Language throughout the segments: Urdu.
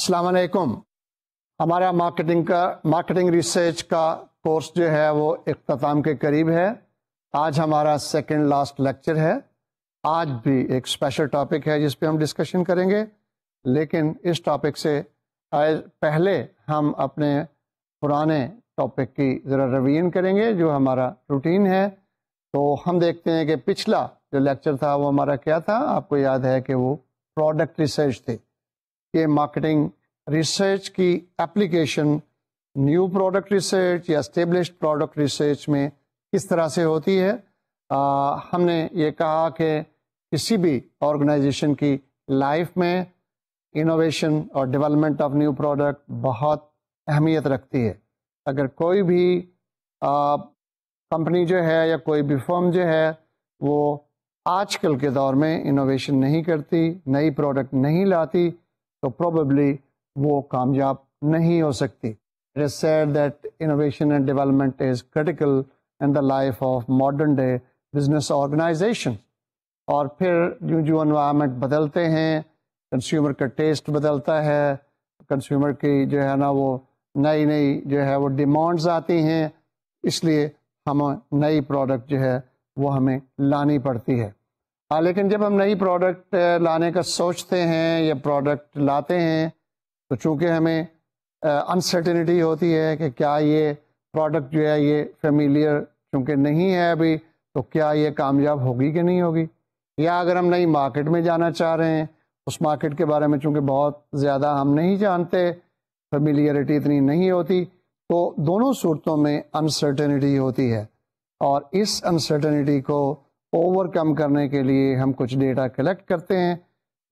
السلام علیکم. ہمارا مارکیٹنگ ریسرچ کا کورس جو ہے وہ اختتام کے قریب ہے. آج ہمارا سیکنڈ لاسٹ لیکچر ہے. آج بھی ایک اسپیشل ٹاپک ہے جس پہ ہم ڈسکشن کریں گے، لیکن اس ٹاپک سے پہلے ہم اپنے پرانے ٹاپک کی ذرا ریویژن کریں گے جو ہمارا روٹین ہے. تو ہم دیکھتے ہیں کہ پچھلا جو لیکچر تھا وہ ہمارا کیا تھا. آپ کو یاد ہے کہ وہ پروڈکٹ ریسرچ تھی کہ مارکیٹنگ ریسرچ کی اپلیکیشن نیو پروڈکٹ ریسرچ یا اسٹیبلشڈ پروڈکٹ ریسرچ میں کس طرح سے ہوتی ہے. ہم نے یہ کہا کہ کسی بھی آرگنائزیشن کی لائف میں انوویشن اور ڈیولپمنٹ آف نیو پروڈکٹ بہت اہمیت رکھتی ہے. اگر کوئی بھی کمپنی جو ہے یا کوئی بھی فرم جو ہے وہ آج کل کے دور میں انوویشن نہیں کرتی، نئی پروڈکٹ نہیں لاتی، تو پروبیبلی وہ کامیاب نہیں ہو سکتی. It is said that innovation and development is critical in the life of modern day business organization. اور پھر جو انوائرمنٹ بدلتے ہیں، کنزیومر کا ٹیسٹ بدلتا ہے، کنزیومر کی جو ہے نا وہ نئی جو ہے وہ ڈیمانڈز آتی ہیں، اس لیے ہم نئی پروڈکٹ جو ہے وہ ہمیں لانی پڑتی ہے. لیکن جب ہم نئی پروڈکٹ لانے کا سوچتے ہیں یا پروڈکٹ لاتے ہیں تو چونکہ ہمیں انسرٹنٹی ہوتی ہے کہ کیا یہ پروڈکٹ جو ہے یہ فیملیئر چونکہ نہیں ہے ابھی، تو کیا یہ کامیاب ہوگی کہ نہیں ہوگی. یا اگر ہم نئی مارکیٹ میں جانا چاہ رہے ہیں، اس مارکیٹ کے بارے میں چونکہ بہت زیادہ ہم نہیں جانتے، فیملیئرٹی اتنی نہیں ہوتی، تو دونوں صورتوں میں انسرٹنٹی ہوتی ہے. اور اس انسرٹنٹی کو اوور کم کرنے کے لیے ہم کچھ ڈیٹا کلیکٹ کرتے ہیں،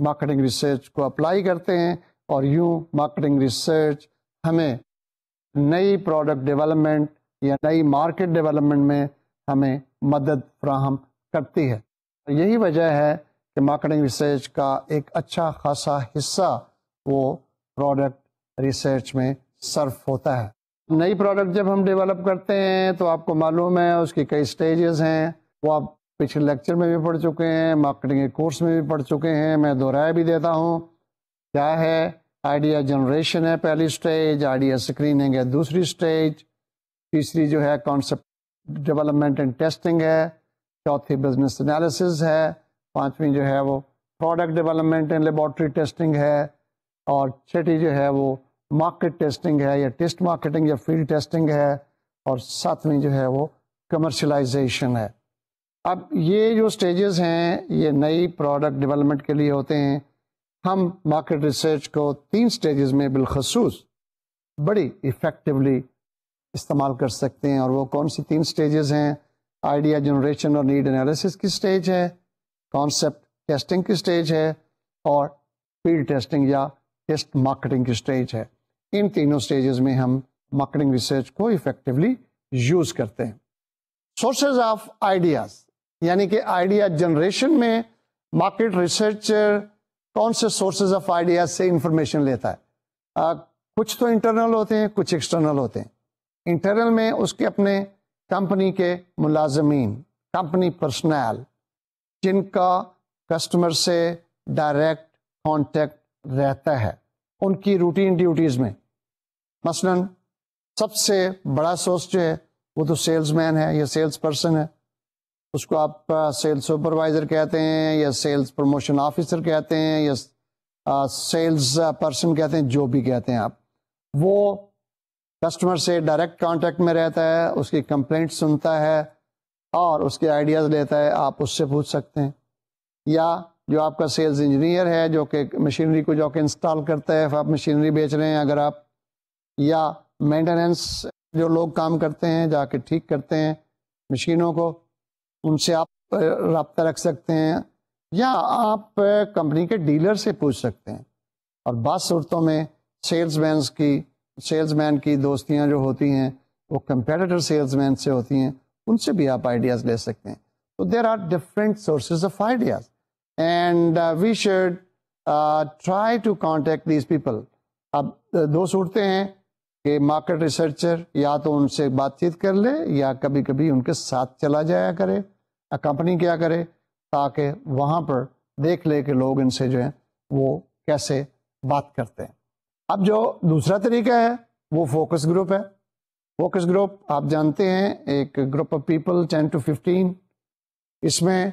مارکیٹنگ ریسرچ کو اپلائی کرتے ہیں، اور یوں مارکیٹنگ ریسرچ ہمیں نئی پروڈکٹ ڈیولپمنٹ یا نئی مارکیٹ ڈیولپمنٹ میں ہمیں مدد فراہم کرتی ہے. یہی وجہ ہے کہ مارکیٹنگ ریسرچ کا ایک اچھا خاصا حصہ وہ پروڈکٹ ریسرچ میں صرف ہوتا ہے. نئی پروڈکٹ جب ہم ڈیولپ کرتے ہیں تو آپ کو معلوم ہے اس کی کئی سٹیجز ہیں، وہ آپ پچھلے لیکچر میں بھی پڑھ چکے ہیں، مارکیٹنگ کے کورس میں بھی پڑھ چکے ہیں، میں دہرایا بھی دیتا ہوں. کیا ہے؟ آئیڈیا جنریشن ہے پہلی سٹیج، آئیڈیا اسکریننگ ہے دوسری سٹیج، تیسری جو ہے کانسیپٹ ڈیولپمنٹ اینڈ ٹیسٹنگ ہے، چوتھی بزنس انالیسز ہے، پانچویں جو ہے وہ product development and laboratory testing ہے، اور چھٹی جو ہے وہ مارکیٹ ٹیسٹنگ ہے یا ٹیسٹ مارکیٹنگ یا فیلڈ ٹیسٹنگ ہے، اور ساتویں جو ہے وہ کمرشلائزیشن ہے. اب یہ جو سٹیجز ہیں یہ نئی پروڈکٹ ڈیولپمنٹ کے لیے ہوتے ہیں. ہم مارکیٹ ریسرچ کو 3 سٹیجز میں بالخصوص بڑی ایفیکٹولی استعمال کر سکتے ہیں. اور وہ کون سی 3 سٹیجز ہیں؟ آئیڈیا جنریشن اور نیڈ انالیسس کی سٹیج ہے، کانسیپٹ ٹیسٹنگ کی سٹیج ہے، اور فیلڈ ٹیسٹنگ یا ٹیسٹ مارکیٹنگ کی سٹیج ہے. ان تینوں سٹیجز میں ہم مارکیٹنگ ریسرچ کو ایفیکٹولی یوز کرتے ہیں. سورسز آف آئیڈیاز، یعنی کہ آئیڈیا جنریشن میں مارکیٹ ریسرچر کون سے سورسز آف آئیڈیاز سے انفارمیشن لیتا ہے؟ کچھ تو انٹرنل ہوتے ہیں، کچھ ایکسٹرنل ہوتے ہیں. انٹرنل میں اس کے اپنے کمپنی کے ملازمین، کمپنی پرسنل، جن کا کسٹمر سے ڈائریکٹ کانٹیکٹ رہتا ہے، ان کی روٹین ڈیوٹیز میں. مثلا سب سے بڑا سورس جو ہے وہ تو سیلز مین ہے یا سیلز پرسن ہے. اس کو آپ سیلز سپروائزر کہتے ہیں یا سیلز پروموشن آفیسر کہتے ہیں یا سیلز پرسن کہتے ہیں، جو بھی کہتے ہیں آپ. وہ کسٹمر سے ڈائریکٹ کانٹیکٹ میں رہتا ہے، اس کی کمپلینٹ سنتا ہے اور اس کے آئیڈیاز لیتا ہے. آپ اس سے پوچھ سکتے ہیں. یا جو آپ کا سیلز انجینئر ہے جو کہ مشینری کو جو کہ انسٹال کرتا ہے، آپ مشینری بیچ رہے ہیں اگر آپ، یا مینٹیننس جو لوگ کام کرتے ہیں جا کے ٹھیک کرتے ہیں مشینوں کو، ان سے آپ رابطہ رکھ سکتے ہیں. یا آپ کمپنی کے ڈیلر سے پوچھ سکتے ہیں. اور بعض صورتوں میں سیلز مین کی دوستیاں جو ہوتی ہیں وہ کمپیٹیٹر سیلز مین سے ہوتی ہیں، ان سے بھی آپ آئیڈیاز لے سکتے ہیں. تو there are different sources of ideas and we should try to contact these people. اب 2 صورتیں ہیں کہ مارکیٹ ریسرچر یا تو ان سے بات چیت کر لے یا کبھی کبھی ان کے ساتھ چلا جایا کرے. کمپنی کیا کرے تاکہ وہاں پر دیکھ لے کہ لوگ ان سے جو ہیں وہ کیسے بات کرتے ہیں. اب جو دوسرا طریقہ ہے وہ فوکس گروپ ہے. فوکس گروپ آپ جانتے ہیں ایک گروپ آف پیپل 10 to 15. اس میں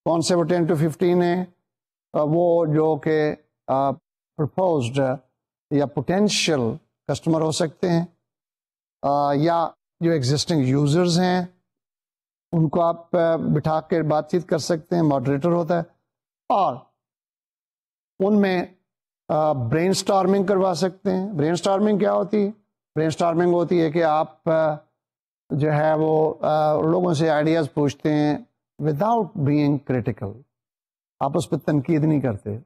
کون سے وہ 10 to 15 ہیں؟ وہ جو کہ پرپوزڈ یا پوٹینشیل کسٹمر ہو سکتے ہیں، یا جو ایگزسٹنگ یوزرز ہیں ان کو آپ بٹھا کے بات چیت کر سکتے ہیں، ماڈریٹر ہوتا ہے. اور ان میں برین سٹارمنگ کروا سکتے ہیں. برین سٹارمنگ کیا ہوتی ہے؟ برین سٹارمنگ ہوتی ہے کہ آپ جو ہے وہ لوگوں سے آئیڈیاز پوچھتے ہیں وداؤٹ بینگ کریٹیکل. آپ اس پہ تنقید نہیں کرتے،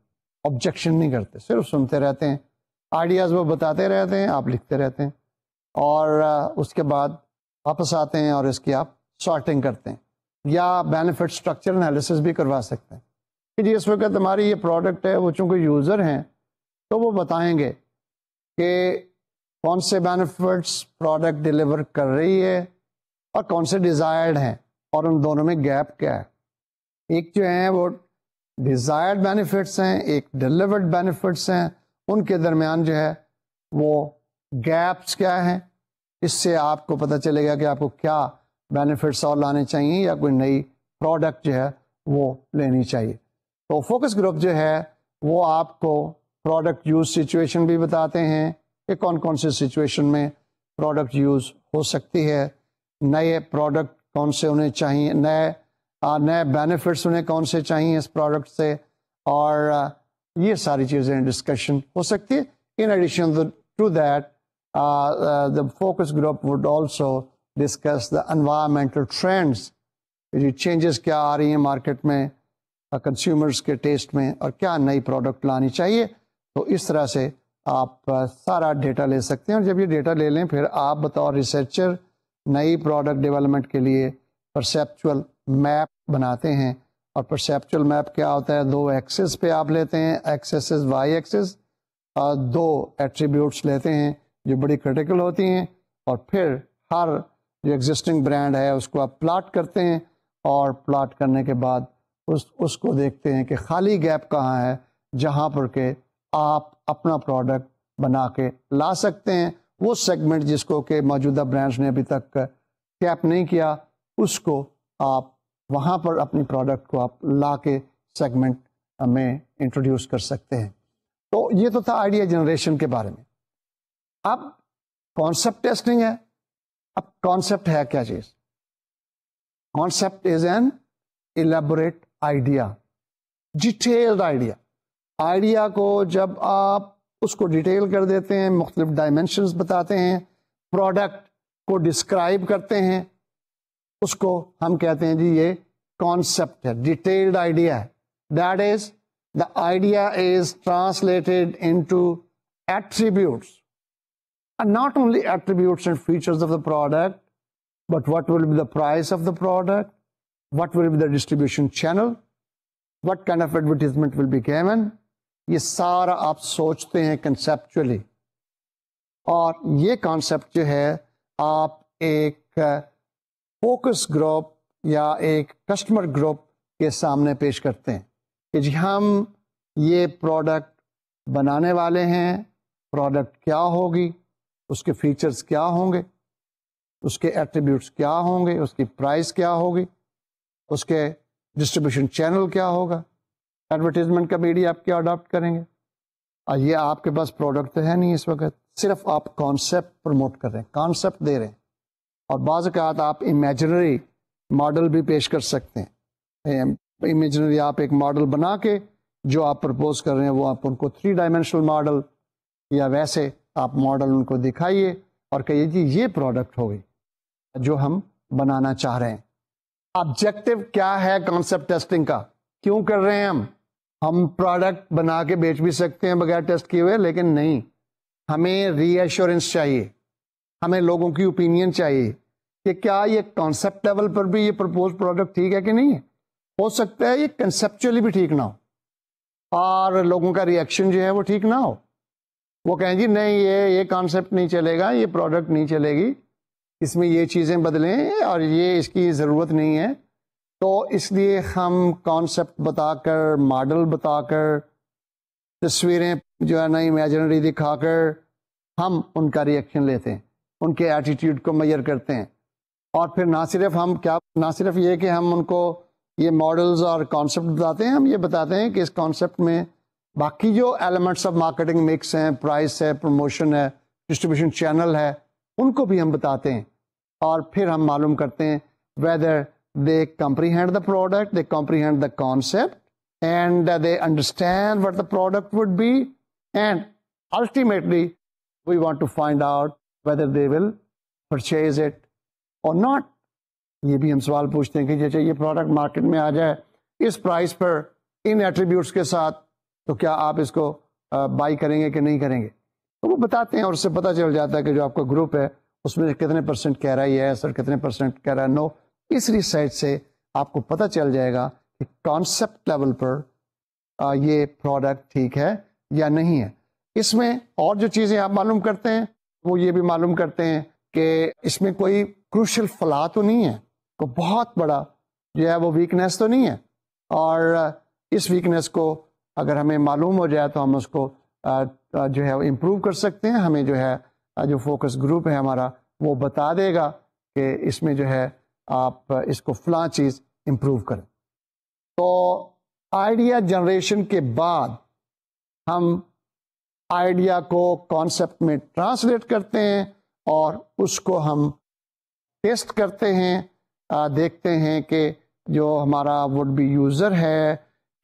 آبجیکشن نہیں کرتے، صرف سنتے رہتے ہیں. آئیڈیاز وہ بتاتے رہتے ہیں، آپ لکھتے رہتے ہیں، اور اس کے بعد واپس آتے ہیں اور اس کی آپ سارٹنگ کرتے ہیں. یا بینیفٹ اسٹرکچر انالیسس بھی کروا سکتے ہیں کہ جی اس وقت ہماری یہ پروڈکٹ ہے، وہ چونکہ یوزر ہیں تو وہ بتائیں گے کہ کون سے بینیفٹس پروڈکٹ ڈیلیور کر رہی ہے اور کون سے ڈیزائرڈ ہیں، اور ان دونوں میں گیپ کیا ہے. ایک جو ہیں وہ ڈیزائرڈ بینیفٹس ہیں، ایک ڈیلیورڈ بینیفٹس ہیں، ان کے درمیان جو ہے وہ گیپس کیا ہیں. اس سے آپ کو پتہ چلے گا کہ آپ کو کیا بینیفٹس اور لانے چاہیے یا کوئی نئی پروڈکٹ جو ہے وہ لینی چاہیے. تو فوکس گروپ جو ہے وہ آپ کو پروڈکٹ یوز سچویشن بھی بتاتے ہیں کہ کون کون سے سچویشن میں پروڈکٹ یوز ہو سکتی ہے، نئے پروڈکٹ کون سے انہیں چاہیے، نئے بینیفٹس انہیں کون سے چاہیے اس پروڈکٹ سے، اور یہ ساری چیزیں ڈسکشن ہو سکتی ہے. In addition to that the focus group would also discuss the environmental trends. یہ چینجز کیا آ رہی ہیں مارکیٹ میں، کنزیومرز کے ٹیسٹ میں، اور کیا نئی پروڈکٹ لانی چاہیے. تو اس طرح سے آپ سارا ڈیٹا لے سکتے ہیں، اور جب یہ ڈیٹا لے لیں پھر آپ بطور ریسرچر نئی پروڈکٹ ڈیولپمنٹ کے لیے پرسیپچول میپ بناتے ہیں. اور پرسیپچول میپ کیا ہوتا ہے؟ دو ایکسس پہ آپ لیتے ہیں، ایکسس وائی ایکسس، دو ایٹریبیوٹس لیتے ہیں جو بڑی کریٹیکل ہوتی ہیں، اور پھر ہر جو ایگزسٹنگ برانڈ ہے اس کو آپ پلاٹ کرتے ہیں، اور پلاٹ کرنے کے بعد اس کو دیکھتے ہیں کہ خالی گیپ کہاں ہے جہاں پر کہ آپ اپنا پروڈکٹ بنا کے لا سکتے ہیں. وہ سیگمنٹ جس کو کہ موجودہ برانڈز نے ابھی تک کیپ نہیں کیا، اس کو آپ وہاں پر اپنی پروڈکٹ کو آپ لا کے سیگمنٹ میں انٹروڈیوس کر سکتے ہیں. تو یہ تو تھا آئیڈیا جنریشن کے بارے میں. اب کانسیپٹ ٹیسٹنگ ہے. اب کانسیپٹ ہے کیا چیز؟ Concept is an elaborate idea, detailed idea. Idea کو جب آپ اس کو ڈیٹیل کر دیتے ہیں، مختلف ڈائمینشنز بتاتے ہیں، پروڈکٹ کو ڈسکرائب کرتے ہیں، اس کو ہم کہتے ہیں جی یہ کانسیپٹ ہے، ڈیٹیلڈ آئیڈیا ہے. That is the idea is translated into attributes, and not only attributes and features of the product, but what will be the price of the product, what will be the distribution channel, what kind of advertisement will be given. یہ سارا آپ سوچتے ہیں کنسیپچولی، اور یہ کانسیپٹ جو ہے آپ ایک فوکس گروپ یا ایک کسٹمر گروپ کے سامنے پیش کرتے ہیں کہ جی ہم یہ پروڈکٹ بنانے والے ہیں، پروڈکٹ کیا ہوگی، اس کے فیچرز کیا ہوں گے، اس کے ایٹریبیوٹس کیا ہوں گے، اس کی پرائس کیا ہوگی، اس کے ڈسٹریبیوشن چینل کیا ہوگا، ایڈورٹیزمنٹ کا میڈیا آپ کیا اڈاپٹ کریں گے. اور یہ آپ کے پاس پروڈکٹ تو ہے نہیں اس وقت، صرف آپ کانسیپٹ پروموٹ کر رہے ہیں، کانسیپٹ دے رہے ہیں. اور بعض اوقات آپ امیجنری ماڈل بھی پیش کر سکتے ہیں. امیجنری آپ ایک ماڈل بنا کے جو آپ پرپوز کر رہے ہیں وہ آپ ان کو 3 ڈائمینشنل ماڈل یا ویسے آپ ماڈل ان کو دکھائیے اور کہیے جی یہ پروڈکٹ ہوگی جو ہم بنانا چاہ رہے ہیں. آبجیکٹو کیا ہے کانسیپٹ ٹیسٹنگ کا؟ کیوں کر رہے ہیں ہم پروڈکٹ بنا کے بیچ بھی سکتے ہیں بغیر ٹیسٹ کیے ہوئے، لیکن نہیں، ہمیں ری ایشورنس چاہیے، ہمیں لوگوں کی اوپینین چاہیے کہ کیا یہ کانسیپٹ لیول پر بھی یہ پرپوز پروڈکٹ ٹھیک ہے کہ نہیں ہے. ہو سکتا ہے یہ کنسیپچولی بھی ٹھیک نہ ہو اور لوگوں کا ری ایکشن جو ہے وہ ٹھیک نہ ہو، وہ کہیں جی نہیں یہ کانسیپٹ نہیں چلے گا، یہ پروڈکٹ نہیں چلے گی، اس میں یہ چیزیں بدلیں اور یہ اس کی ضرورت نہیں ہے. تو اس لیے ہم کانسیپٹ بتا کر، ماڈل بتا کر تصویریں جو ہے نا امیجنری دکھا کر ہم ان کا ریئیکشن لیتے ہیں، ان کے ایٹیٹیوڈ کو میئر کرتے ہیں، اور پھر نہ صرف یہ کہ ہم ان کو یہ ماڈلز اور کانسیپٹ بتاتے ہیں، ہم یہ بتاتے ہیں کہ اس کانسیپٹ میں باقی جو ایلیمنٹس آف مارکیٹنگ مکس ہیں، پرائس ہے، پروموشن ہے، ڈسٹریبیوشن چینل ہے، ان کو بھی ہم بتاتے ہیں، اور پھر ہم معلوم کرتے ہیں whether they comprehend the product, they comprehend the concept, and they understand what the product would be, and ultimately we want to find out whether they will purchase it or not. یہ بھی ہم سوال پوچھتے ہیں کہ جیسے یہ پروڈکٹ مارکیٹ میں آ جائے اس پرائس پر، ان ایٹریبیوٹس کے ساتھ، تو کیا آپ اس کو بائی کریں گے کہ نہیں کریں گے؟ تو وہ بتاتے ہیں، اور اس سے پتہ چل جاتا ہے کہ جو آپ کا گروپ ہے اس میں کتنے پرسنٹ کہہ رہا ہے یس اور کتنے پرسنٹ کہہ رہا ہے نو. اس ریسرچ سے آپ کو پتہ چل جائے گا کہ کانسیپٹ لیول پر یہ پروڈکٹ ٹھیک ہے یا نہیں ہے. اس میں اور جو چیزیں آپ معلوم کرتے ہیں وہ یہ بھی معلوم کرتے ہیں کہ اس میں کوئی کروشل فلا تو نہیں ہے، کوئی بہت بڑا جو ہے وہ ویکنیس تو نہیں ہے، اور اس ویکنیس کو اگر ہمیں معلوم ہو جائے تو ہم اس کو جو ہے امپروو کر سکتے ہیں. ہمیں جو ہے جو فوکس گروپ ہے ہمارا وہ بتا دے گا کہ اس میں جو ہے آپ اس کو فلاں چیز امپروو کریں. تو آئیڈیا جنریشن کے بعد ہم آئیڈیا کو کانسیپٹ میں ٹرانسلیٹ کرتے ہیں اور اس کو ہم ٹیسٹ کرتے ہیں، دیکھتے ہیں کہ جو ہمارا وڈ بی یوزر ہے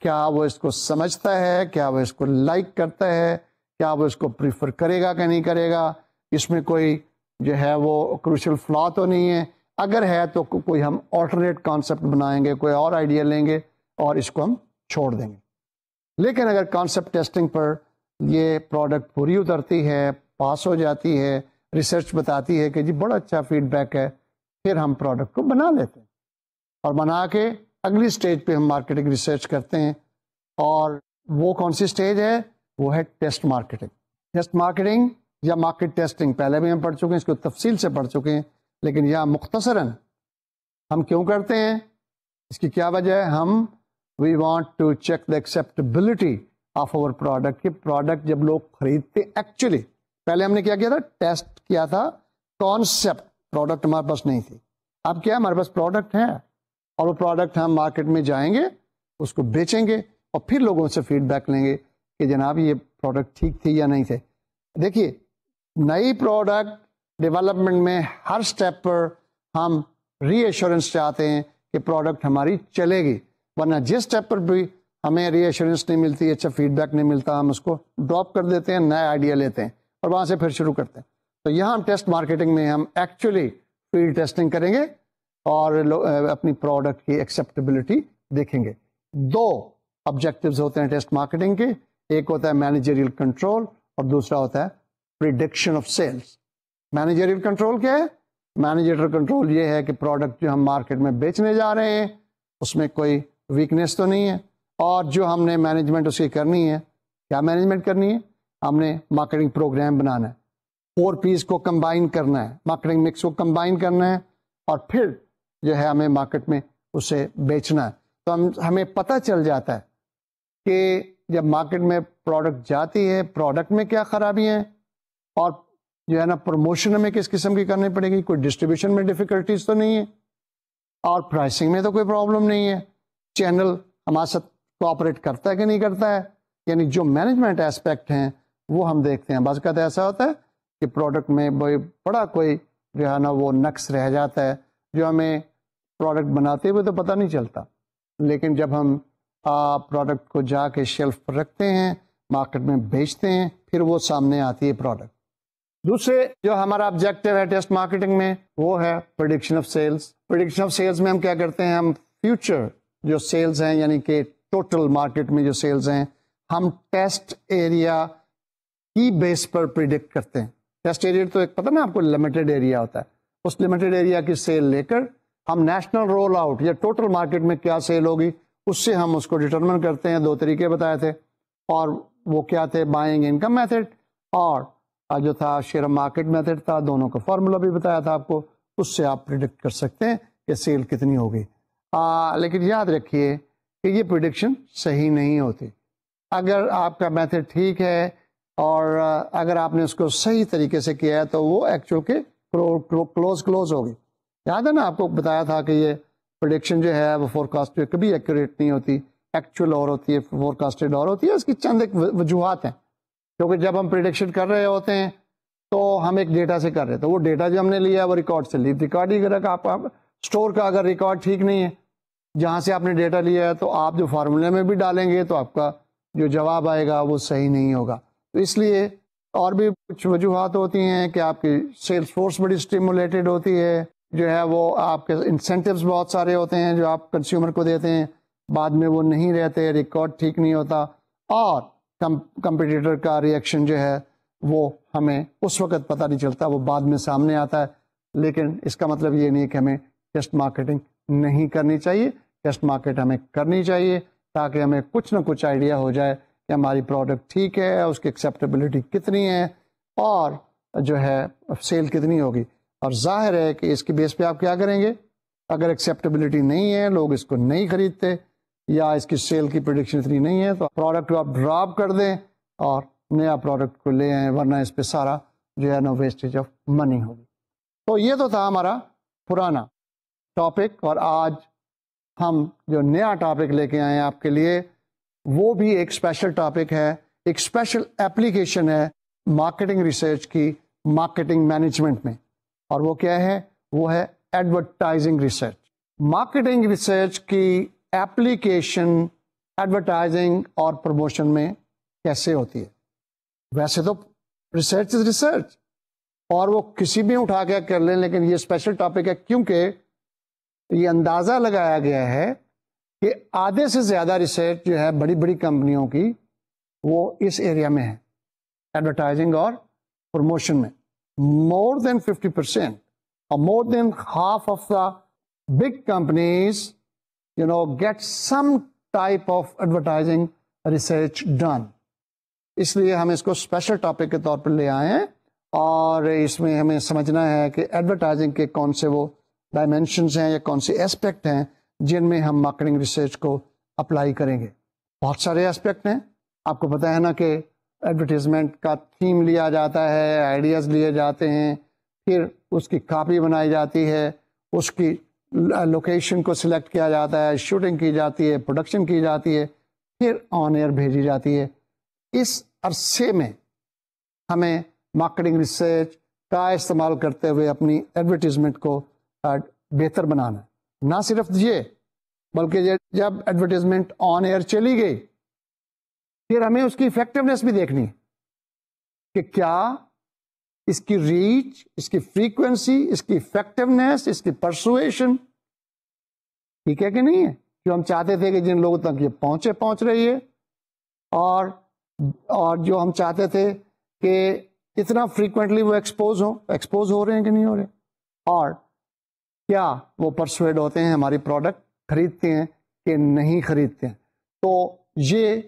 کیا وہ اس کو سمجھتا ہے، کیا وہ اس کو لائک کرتا ہے، کیا وہ اس کو پریفر کرے گا کہ نہیں کرے گا، اس میں کوئی جو ہے وہ کروشل فلا تو نہیں ہے. اگر ہے تو کوئی ہم آلٹرنیٹ کانسیپٹ بنائیں گے، کوئی اور آئیڈیا لیں گے اور اس کو ہم چھوڑ دیں گے. لیکن اگر کانسیپٹ ٹیسٹنگ پر یہ پروڈکٹ پوری اترتی ہے، پاس ہو جاتی ہے، ریسرچ بتاتی ہے کہ جی بڑا اچھا فیڈ بیک ہے، پھر ہم پروڈکٹ کو بنا لیتے ہیں، اور بنا کے اگلی سٹیج پہ ہم مارکیٹنگ ریسرچ کرتے ہیں. اور وہ کون سی سٹیج ہے؟ وہ ہے ٹیسٹ مارکیٹنگ. ٹیسٹ مارکیٹنگ یا مارکیٹ ٹیسٹنگ پہلے بھی ہم پڑھ چکے ہیں، اس کو تفصیل سے پڑھ چکے ہیں، لیکن یہاں مختصراً ہم کیوں کرتے ہیں، اس کی کیا وجہ ہے؟ ہم we want to check the acceptability of our product. کہ پروڈکٹ جب لوگ خریدتے، ایکچولی پہلے ہم نے کیا کیا تھا؟ ٹیسٹ کیا تھا کانسیپٹ، پروڈکٹ ہمارے پاس نہیں تھی. اب کیا ہمارے پاس پروڈکٹ ہے، اور وہ پروڈکٹ ہم مارکیٹ میں جائیں گے، اس کو بیچیں گے، اور پھر لوگوں سے فیڈ بیک لیں گے کہ جناب یہ پروڈکٹ ٹھیک تھی یا نہیں تھے. دیکھیے نئی پروڈکٹ ڈیولپمنٹ میں ہر سٹیپ پر ہم ری ایشورنس چاہتے ہیں کہ پروڈکٹ ہماری چلے گی، ورنہ جس سٹیپ پر بھی ہمیں ری ایشورنس نہیں ملتی، اچھا فیڈ بیک نہیں ملتا، ہم اس کو ڈراپ کر دیتے ہیں، نیا آئیڈیا لیتے ہیں اور وہاں سے پھر شروع کرتے ہیں. تو یہاں ہم ٹیسٹ مارکیٹنگ میں ہم ایکچولی فیلڈ ٹیسٹنگ کریں گے اور اپنی پروڈکٹ کی ایکسیپٹیبلٹی دیکھیں گے. دو آبجیکٹیوز ہوتے ہیں ٹیسٹ مارکیٹنگ کے، ایک ہوتا ہے مینیجریل کنٹرول اور دوسرا ہوتا ہے prediction of sales. Managerial control کیا ہے؟ مینیجریل کنٹرول یہ ہے کہ پروڈکٹ جو ہم مارکیٹ میں بیچنے جا رہے ہیں اس میں کوئی ویکنیس تو نہیں ہے، اور جو ہم نے مینجمنٹ اس کی کرنی ہے، کیا مینجمنٹ کرنی ہے؟ ہم نے مارکیٹنگ پروگرام بنانا ہے، 4 P's کو کمبائن کرنا ہے، مارکیٹنگ مکس کو کمبائن کرنا ہے، اور پھر جو ہے ہمیں مارکیٹ میں اسے بیچنا ہے. تو ہمیں پتہ چل جاتا ہے کہ جب مارکیٹ میں پروڈکٹ جاتی ہے پروڈکٹ میں کیا خرابیاں ہیں، اور جو ہے نا پروموشن ہمیں کس قسم کی کرنی پڑے گی، کوئی ڈسٹریبیوشن میں ڈیفیکلٹیز تو نہیں ہے، اور پرائسنگ میں تو کوئی پرابلم نہیں ہے، چینل ہمارے ساتھ کوآپریٹ کرتا ہے کہ نہیں کرتا ہے. یعنی جو مینجمنٹ ایسپیکٹ ہیں وہ ہم دیکھتے ہیں. بعض اوقات ایسا ہوتا ہے کہ پروڈکٹ میں بڑا کوئی جو ہے نا وہ نقص رہ جاتا ہے جو ہمیں پروڈکٹ بناتے ہوئے تو پتہ نہیں چلتا، لیکن جب ہم پروڈکٹ کو جا کے شیلف پر رکھتے ہیں، مارکیٹ میں بیچتے ہیں، پھر وہ سامنے آتی ہے پروڈکٹ. دوسرے جو ہمارا آبجیکٹیو ہے ٹیسٹ مارکیٹنگ میں وہ ہے prediction of sales. Prediction of sales میں ہم کیا کرتے ہیں؟ ہم فیوچر جو سیلز ہیں، یعنی کہ ٹوٹل مارکیٹ میں جو سیلز ہیں، ہم ٹیسٹ ایریا کی بیس پر پریڈکٹ کرتے ہیں. ٹیسٹ ایریا تو ایک پتہ نا آپ کو لمیٹڈ ایریا ہوتا ہے، اس لمیٹڈ ایریا کی سیل لے کر ہم نیشنل رول آؤٹ یا ٹوٹل مارکیٹ میں کیا سیل ہوگی اس سے ہم اس کو ڈٹرمن کرتے ہیں. 2 طریقے بتائے تھے، اور وہ کیا تھے؟ بائنگ انکم میتھڈ اور جو تھا شیئر مارکیٹ میتھڈ تھا. دونوں کا فارمولا بھی بتایا تھا آپ کو، اس سے آپ پریڈکٹ کر سکتے ہیں کہ سیل کتنی ہوگی. لیکن یاد رکھیے کہ یہ پریڈکشن صحیح نہیں ہوتی. اگر آپ کا میتھڈ ٹھیک ہے اور اگر آپ نے اس کو صحیح طریقے سے کیا ہے تو وہ ایکچوئل کے کلوز ہوگی. یاد ہے نا آپ کو بتایا تھا کہ یہ پریڈکشن جو ہے وہ فور کاسٹ کبھی ایکوریٹ نہیں ہوتی, ایکچوئل اور ہوتی ہے, فور کاسٹڈ اور ہوتی ہے. اس کی چند ایک وجوہات ہیں, کیونکہ جب ہم پریڈکشن کر رہے ہوتے ہیں تو ہم ایک ڈیٹا سے کر رہے ہیں, تو وہ ڈیٹا جو ہم نے لیا وہ ریکارڈ سے لی. ریکارڈ ہی اگر آپ اسٹور کا اگر ریکارڈ ٹھیک نہیں ہے جہاں سے آپ نے ڈیٹا لیا ہے, تو آپ جو فارمولے میں بھی ڈالیں گے تو آپ کا جو جواب آئے گا وہ صحیح نہیں ہوگا. تو اس لیے اور بھی کچھ وجوہات ہوتی ہیں کہ آپ کی سیلس فورس بڑی اسٹیمولیٹڈ ہوتی ہے, جو ہے وہ آپ کے انسینٹیوز بہت سارے ہوتے ہیں جو آپ کنزیومر کو دیتے ہیں, بعد میں وہ نہیں رہتے, ریکارڈ ٹھیک نہیں ہوتا, اور کمپیٹیٹر کا ریئیکشن جو ہے وہ ہمیں اس وقت پتہ نہیں چلتا, وہ بعد میں سامنے آتا ہے. لیکن اس کا مطلب یہ نہیں ہے کہ ہمیں ٹیسٹ مارکیٹنگ نہیں کرنی چاہیے. ٹیسٹ مارکیٹ ہمیں کرنی چاہیے تاکہ ہمیں کچھ نہ کچھ آئیڈیا ہو جائے کہ ہماری پروڈکٹ ٹھیک ہے, اس کی ایکسیپٹیبلٹی کتنی ہے اور جو ہے سیل کتنی ہوگی. اور ظاہر ہے کہ اس کی بیس پہ آپ کیا کریں گے, اگر ایکسیپٹیبلٹی نہیں ہے, لوگ اس کو نہیں خریدتے یا اس کی سیل کی پریڈکشن اتنی نہیں ہے, تو پروڈکٹ کو آپ ڈراپ کر دیں اور نیا پروڈکٹ کو لے آئیں, ورنہ اس پہ سارا جو ہے نا ویسٹیج آف منی ہوگی. تو یہ تو تھا ہمارا پرانا ٹاپک, اور آج ہم جو نیا ٹاپک لے کے آئے ہیں آپ کے لیے وہ بھی ایک اسپیشل ٹاپک ہے, ایک اسپیشل ایپلیکیشن ہے مارکیٹنگ ریسرچ کی مارکیٹنگ مینجمنٹ میں. اور وہ کیا ہے, وہ ہے ایڈورٹائزنگ ریسرچ. مارکیٹنگ ریسرچ کی ایپلیکیشن ایڈورٹائزنگ اور پروموشن میں کیسے ہوتی ہے. ویسے تو ریسرچ از ریسرچ اور وہ کسی بھی اٹھا کے کر لیں, لیکن یہ اسپیشل ٹاپک ہے کیونکہ یہ اندازہ لگایا گیا ہے کہ آدھے سے زیادہ ریسرچ جو ہے بڑی بڑی کمپنیوں کی وہ اس ایریا میں ہے, ایڈورٹائزنگ اور پروموشن میں. more than 50% or more than half of the big companies get some type of advertising research done. اس لیے ہم اس کو اسپیشل ٹاپک کے طور پر لے آئے ہیں, اور اس میں ہمیں سمجھنا ہے کہ ایڈورٹائزنگ کے کون سے وہ ڈائمینشنز ہیں یا کون سے ایسپیکٹ ہیں جن میں ہم مارکیٹنگ ریسرچ کو اپلائی کریں گے. بہت سارے ایسپیکٹ ہیں, آپ کو پتہ ہے نا کہ ایڈورٹیزمنٹ کا تھیم لیا جاتا ہے, آئیڈیاز لیے جاتے ہیں, پھر اس کی کاپی بنائی جاتی ہے, اس کی لوکیشن کو سلیکٹ کیا جاتا ہے, شوٹنگ کی جاتی ہے, پروڈکشن کی جاتی ہے, پھر آن ایئر بھیجی جاتی ہے. اس عرصے میں ہمیں مارکیٹنگ ریسرچ کا استعمال کرتے ہوئے اپنی ایڈورٹیزمنٹ کو بہتر بنانا. نہ صرف یہ بلکہ جب ایڈورٹیزمنٹ آن ایئر چلی گئی پھر ہمیں اس کی افیکٹونیس بھی دیکھنی ہے کہ کیا اس کی ریچ, اس کی فریکوینسی, اس کی افیکٹونیس, اس کی پرسویشن ٹھیک ہے کہ نہیں ہے, جو ہم چاہتے تھے کہ جن لوگوں تک یہ پہنچ رہی ہے, اور جو ہم چاہتے تھے کہ اتنا فریکوینٹلی وہ ایکسپوز ہو رہے ہیں کہ نہیں ہو رہے, اور کیا وہ پرسویڈ ہوتے ہیں, ہماری پروڈکٹ خریدتے ہیں کہ نہیں خریدتے ہیں. تو یہ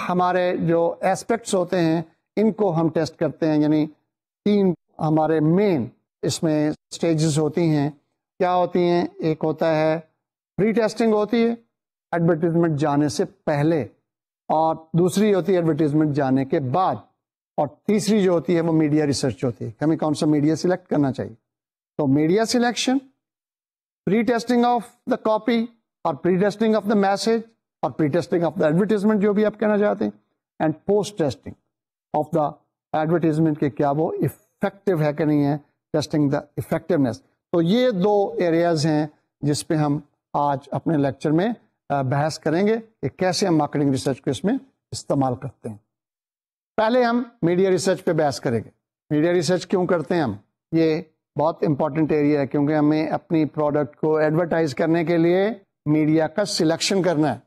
ہمارے جو ایسپیکٹس ہوتے ہیں ان کو ہم ٹیسٹ کرتے ہیں. یعنی 3 ہمارے مین اس میں سٹیجز ہوتی ہیں. کیا ہوتی ہیں, ایک ہوتا ہے پری ٹیسٹنگ ہوتی ہے ایڈورٹیزمنٹ جانے سے پہلے, اور دوسری ہوتی ہے ایڈورٹیزمنٹ جانے کے بعد, اور تیسری جو ہوتی ہے وہ میڈیا ریسرچ ہوتی ہے کہ ہمیں کون سا میڈیا سلیکٹ کرنا چاہیے. تو media selection, pre testing of the copy اور pre testing of the message اور pre testing of the advertisement جو بھی آپ کہنا چاہتے ہیں, and post testing of the advertisement کہ کیا وہ افیکٹو ہے کہ نہیں ہے, ٹیسٹنگ دا افیکٹونیس. تو یہ 2 ایریاز ہیں جس پہ ہم آج اپنے لیکچر میں بحث کریں گے کہ کیسے ہم مارکیٹنگ ریسرچ کو اس میں استعمال کرتے ہیں. پہلے ہم میڈیا ریسرچ پہ بحث کریں گے. میڈیا ریسرچ کیوں کرتے ہیں ہم, یہ بہت امپورٹنٹ ایریا ہے کیونکہ ہمیں اپنی پروڈکٹ کو ایڈورٹائز کرنے کے لیے میڈیا کا سلیکشن کرنا ہے.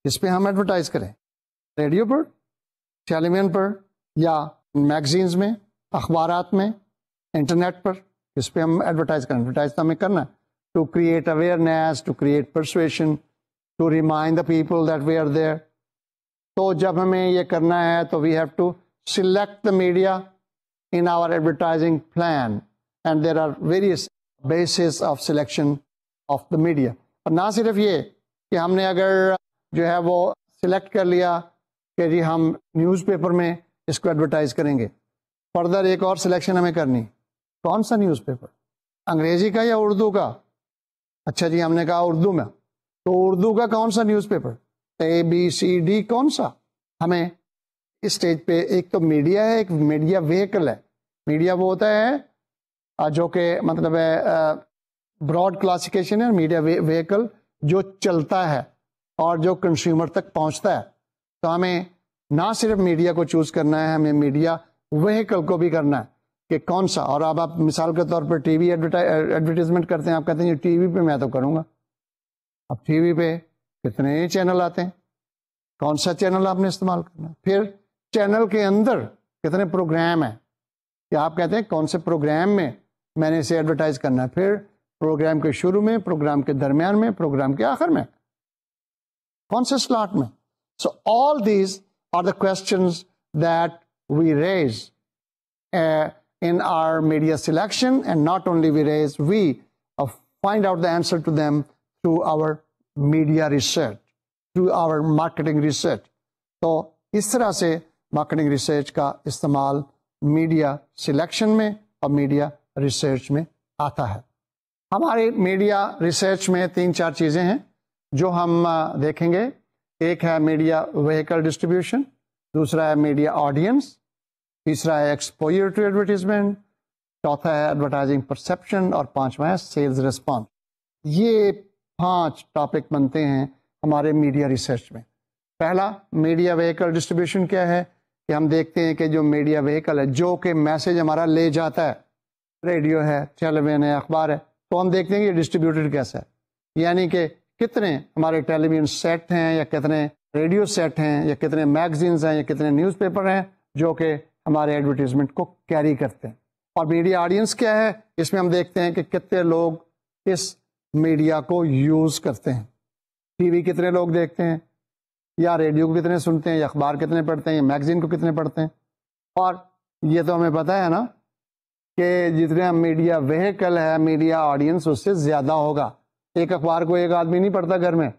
اس پہ ہم ایڈورٹائز کریں, ریڈیو پر, ٹیلی ویژن پر, یا میگزینز میں, اخبارات میں, انٹرنیٹ پر, اس پہ ہم ایڈورٹائز کریں. ایڈورٹائز تو ہمیں کرنا ہے to create awareness, to create persuasion, to remind the people that we are there. تو جب ہمیں یہ کرنا ہے تو we have to select the media in our advertising plan, and there are various bases of selection of the media. اور نہ صرف یہ کہ ہم نے اگر جو ہے وہ سلیکٹ کر لیا کہ جی ہم نیوز پیپر میں اس کو ایڈورٹائز کریں گے. فردر ایک اور سلیکشن ہمیں کرنی, کون سا نیوز پیپر, انگریزی کا یا اردو کا؟ اچھا جی ہم نے کہا اردو میں, تو اردو کا کون سا نیوز پیپر, اے بی سی ڈی کون سا؟ ہمیں اس اسٹیج پہ ایک تو میڈیا ہے, ایک میڈیا ویکل ہے. میڈیا وہ ہوتا ہے جو کہ مطلب ہے براڈ کلاسیفیکیشن ہے, میڈیا ویکل جو چلتا ہے اور جو کنزیومر تک پہنچتا ہے. تو ہمیں نہ صرف میڈیا کو چوز کرنا ہے, ہمیں میڈیا ویکل کو بھی کرنا ہے کہ کون سا. اور اب آپ مثال کے طور پر ٹی وی ایڈورٹائزمنٹ کرتے ہیں, آپ کہتے ہیں ٹی وی پہ میں تو کروں گا. اب ٹی وی پہ کتنے چینل آتے ہیں, کون سا چینل آپ نے استعمال کرنا ہے. پھر چینل کے اندر کتنے پروگرام ہیں کہ آپ کہتے ہیں کون سے پروگرام میں میں نے اسے ایڈورٹائز کرنا ہے. پھر پروگرام کے شروع میں, پروگرام کے درمیان میں, پروگرام کے آخر میں, کون سے سلاٹ میں. So all these are the questions that we raise in our media selection, and not only we raise, we find out the answer to them through our media research, through our marketing research. تو اس طرح سے مارکیٹنگ ریسرچ کا استعمال میڈیا سلیکشن میں اور میڈیا ریسرچ میں آتا ہے. ہمارے میڈیا ریسرچ میں 3-4 چیزیں ہیں جو ہم دیکھیں گے. ایک ہے میڈیا ویہیکل ڈسٹریبیوشن, دوسرا ہے میڈیا آڈینس, تیسرا ہے ایکسپوئر ٹو ایڈورٹیزمنٹ, چوتھا ہے ایڈورٹائزنگ پرسیپشن, اور پانچواں ہے سیلز ریسپانس. یہ 5 ٹاپک بنتے ہیں ہمارے میڈیا ریسرچ میں. پہلا میڈیا ویہیکل ڈسٹریبیوشن کیا ہے کہ ہم دیکھتے ہیں کہ جو میڈیا ویہیکل ہے جو کہ میسج ہمارا لے جاتا ہے, ریڈیو ہے, ٹیلی ویژن ہے, اخبار ہے, تو ہم دیکھتے ہیں کہ یہ ڈسٹریبیوٹیڈ کیسا ہے. یعنی کہ کتنے ہمارے ٹیلی ویژن سیٹ ہیں, یا کتنے ریڈیو سیٹ ہیں, یا کتنے میگزینز ہیں, یا کتنے نیوز پیپر ہیں جو کہ ہمارے ایڈورٹیزمنٹ کو کیری کرتے ہیں. اور میڈیا آڈینس کیا ہے, اس میں ہم دیکھتے ہیں کہ کتنے لوگ اس میڈیا کو یوز کرتے ہیں. ٹی وی کتنے لوگ دیکھتے ہیں, یا ریڈیو کو کتنے سنتے ہیں, یا اخبار کتنے پڑھتے ہیں, یا میگزین کو کتنے پڑھتے ہیں. اور یہ تو ہمیں پتہ ہے نا کہ جتنا میڈیا ویہیکل ہے, میڈیا آڈینس اس سے زیادہ ہوگا. ایک اخبار کو ایک آدمی نہیں پڑھتا گھر میں,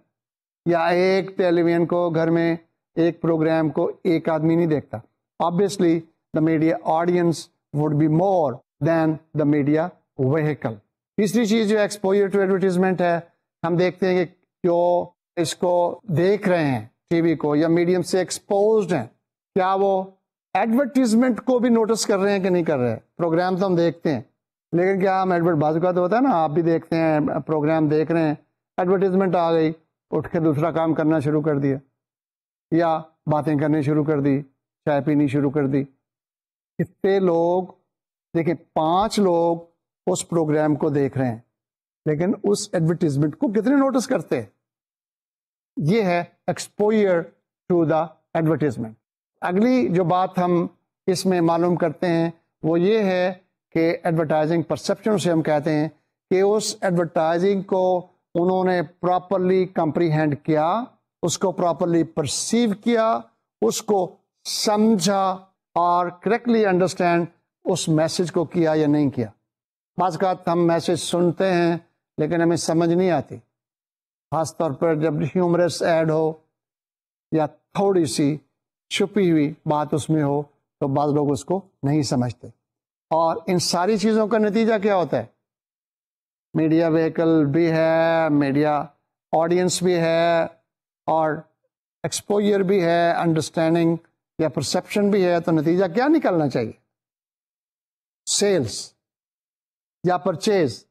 یا ایک ٹیلی ویژن کو گھر میں ایک پروگرام کو ایک آدمی نہیں دیکھتا. Obviously, the media audience would be more than the media vehicle. تیسری چیز جو ایکسپوئر ٹو ایڈورٹیزمنٹ ہے, ہم دیکھتے ہیں کہ جو اس کو دیکھ رہے ہیں ٹی وی کو یا میڈیم سے ایکسپوزڈ ہیں, کیا وہ ایڈورٹیزمنٹ کو بھی نوٹس کر رہے ہیں کہ نہیں کر رہے. پروگرام تو ہم دیکھتے ہیں, لیکن کیا ہم بازو کا تو ہوتا ہے نا, آپ بھی دیکھتے ہیں پروگرام دیکھ رہے ہیں, ایڈورٹیزمنٹ آ گئی, اٹھ کے دوسرا کام کرنا شروع کر دیا, یا باتیں کرنی شروع کر دی, چائے پینی شروع کر دی. کتنے لوگ دیکھیں, 5 لوگ اس پروگرام کو دیکھ رہے ہیں, لیکن اس ایڈورٹیزمنٹ کو کتنے نوٹس کرتے ہیں. یہ ہے ایکسپوئر ٹو دا ایڈورٹیزمنٹ. اگلی جو بات ہم اس میں معلوم کرتے ہیں وہ یہ ہے کہ ایڈورٹائزنگ پرسیپشن سے ہم کہتے ہیں کہ اس ایڈورٹائزنگ کو انہوں نے پراپرلی کمپریہینڈ کیا, اس کو پراپرلی پرسیو کیا, اس کو سمجھا اور کریکٹلی انڈرسٹینڈ اس میسج کو کیا یا نہیں کیا. بعض اوقات ہم میسج سنتے ہیں لیکن ہمیں سمجھ نہیں آتی, خاص طور پر جب ہیومرس ایڈ ہو یا تھوڑی سی چھپی ہوئی بات اس میں ہو, تو بعض لوگ اس کو نہیں سمجھتے. اور ان ساری چیزوں کا نتیجہ کیا ہوتا ہے, میڈیا ویہیکل بھی ہے, میڈیا آڈینس بھی ہے, اور ایکسپوئر بھی ہے, انڈرسٹینڈنگ یا پرسیپشن بھی ہے. تو نتیجہ کیا نکلنا چاہیے, سیلز یا پرچیز.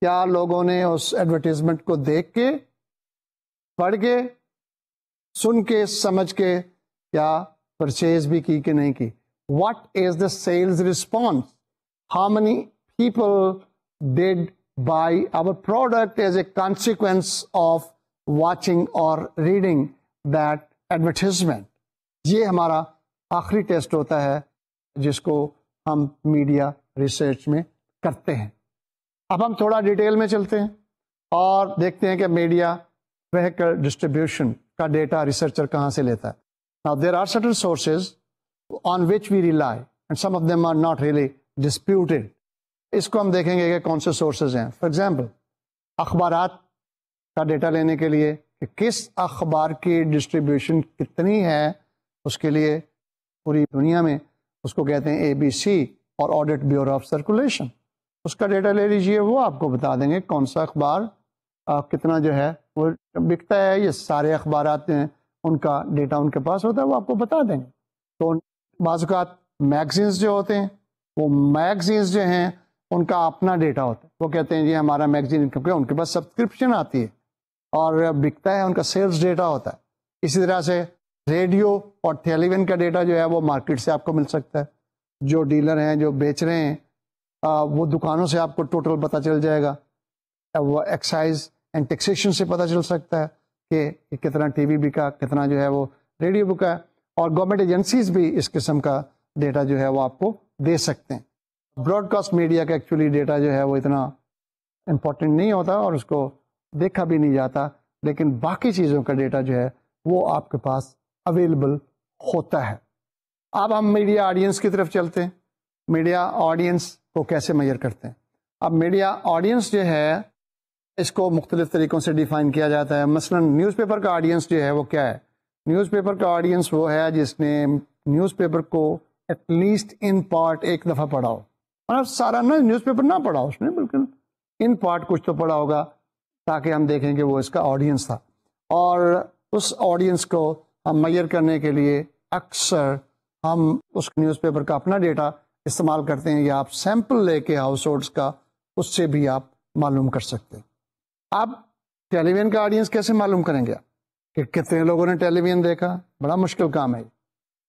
کیا لوگوں نے اس ایڈورٹیزمنٹ کو دیکھ کے, پڑھ کے, سن کے, سمجھ کے کیا پرچیز بھی کی کہ نہیں کی. What is the sales response, how many people did buy our product as a consequence of watching or reading that advertisement. یہ ہمارا آخری ٹیسٹ ہوتا ہے جس کو ہم میڈیا ریسرچ میں کرتے ہیں. اب ہم تھوڑا ڈیٹیل میں چلتے ہیں اور دیکھتے ہیں کہ میڈیا ویہیکل ڈسٹریبیوشن کا ڈیٹا ریسرچر کہاں سے لیتا ہے. Now there are certain sources on which we rely and some of them are not really disputed. اس کو ہم دیکھیں گے کہ کون سے سورسز ہیں. فار ایگزامپل, اخبارات کا ڈیٹا لینے کے لیے کہ کس اخبار کی ڈسٹریبیوشن کتنی ہے اس کے لیے پوری دنیا میں اس کو کہتے ہیں ABC اور آڈٹ بیورو آف سرکولیشن. اس کا ڈیٹا لے لیجئے, وہ آپ کو بتا دیں گے کون سا اخبار کتنا جو ہے وہ بکتا ہے. یہ سارے اخبارات ہیں, ان کا ڈیٹا ان کے پاس ہوتا ہے, وہ آپ کو بتا دیں گے. تو بعض اوقات میگزینس جو ہوتے ہیں, وہ میگزینس جو ہیں ان کا اپنا ڈیٹا ہوتا ہے. وہ کہتے ہیں جی ہمارا میگزین, کیونکہ ان کے پاس سبسکرپشن آتی ہے اور بکتا ہے, ان کا سیلز ڈیٹا ہوتا ہے. اسی طرح سے ریڈیو اور ٹیلی ویژن کا ڈیٹا جو ہے وہ مارکیٹ سے آپ کو مل سکتا ہے. جو ڈیلر ہیں جو بیچ رہے ہیں وہ دکانوں سے آپ کو ٹوٹل پتہ چل جائے گا. وہ ایکسائز اینڈ ٹیکسیشن سے پتہ چل سکتا ہے کہ کتنا ٹی وی بکا, کتنا جو ہے وہ ریڈیو بکا ہے. اور گورنمنٹ ایجنسیز بھی اس قسم کا ڈیٹا جو ہے وہ آپ کو دے سکتے ہیں. براڈ کاسٹ میڈیا کا ایکچولی ڈیٹا جو ہے وہ اتنا امپورٹنٹ نہیں ہوتا اور اس کو دیکھا بھی نہیں جاتا, لیکن باقی چیزوں کا ڈیٹا جو ہے وہ آپ کے پاس اویلیبل ہوتا ہے. اب ہم میڈیا آڈینس کی طرف چلتے ہیں. میڈیا آڈینس کو کیسے میئر کرتے ہیں؟ اب میڈیا آڈینس جو ہے اس کو مختلف طریقوں سے ڈیفائن کیا جاتا ہے. مثلا نیوز پیپر کا آڈینس جو ہے وہ کیا ہے؟ نیوز پیپر کا آڈینس وہ ہے جس نے نیوز پیپر کو ایٹ لیسٹ ان پارٹ ایک دفعہ پڑھا ہو. مطلب سارا نہ نیوز پیپر نہ پڑھا اس نے, بالکل ان پارٹ کچھ تو پڑھا ہوگا تاکہ ہم دیکھیں کہ وہ اس کا آڈینس تھا. اور اس آڈینس کو ہم میئر کرنے کے لیے اکثر ہم اس نیوز پیپر کا اپنا ڈیٹا استعمال کرتے ہیں, یا آپ سیمپل لے کے ہاؤس ہولڈس کا, اس سے بھی آپ معلوم کر سکتے ہیں. آپ ٹیلی ویژن کا آڈینس کیسے معلوم کریں گے کہ کتنے لوگوں نے ٹیلی ویژن دیکھا؟ بڑا مشکل کام ہے.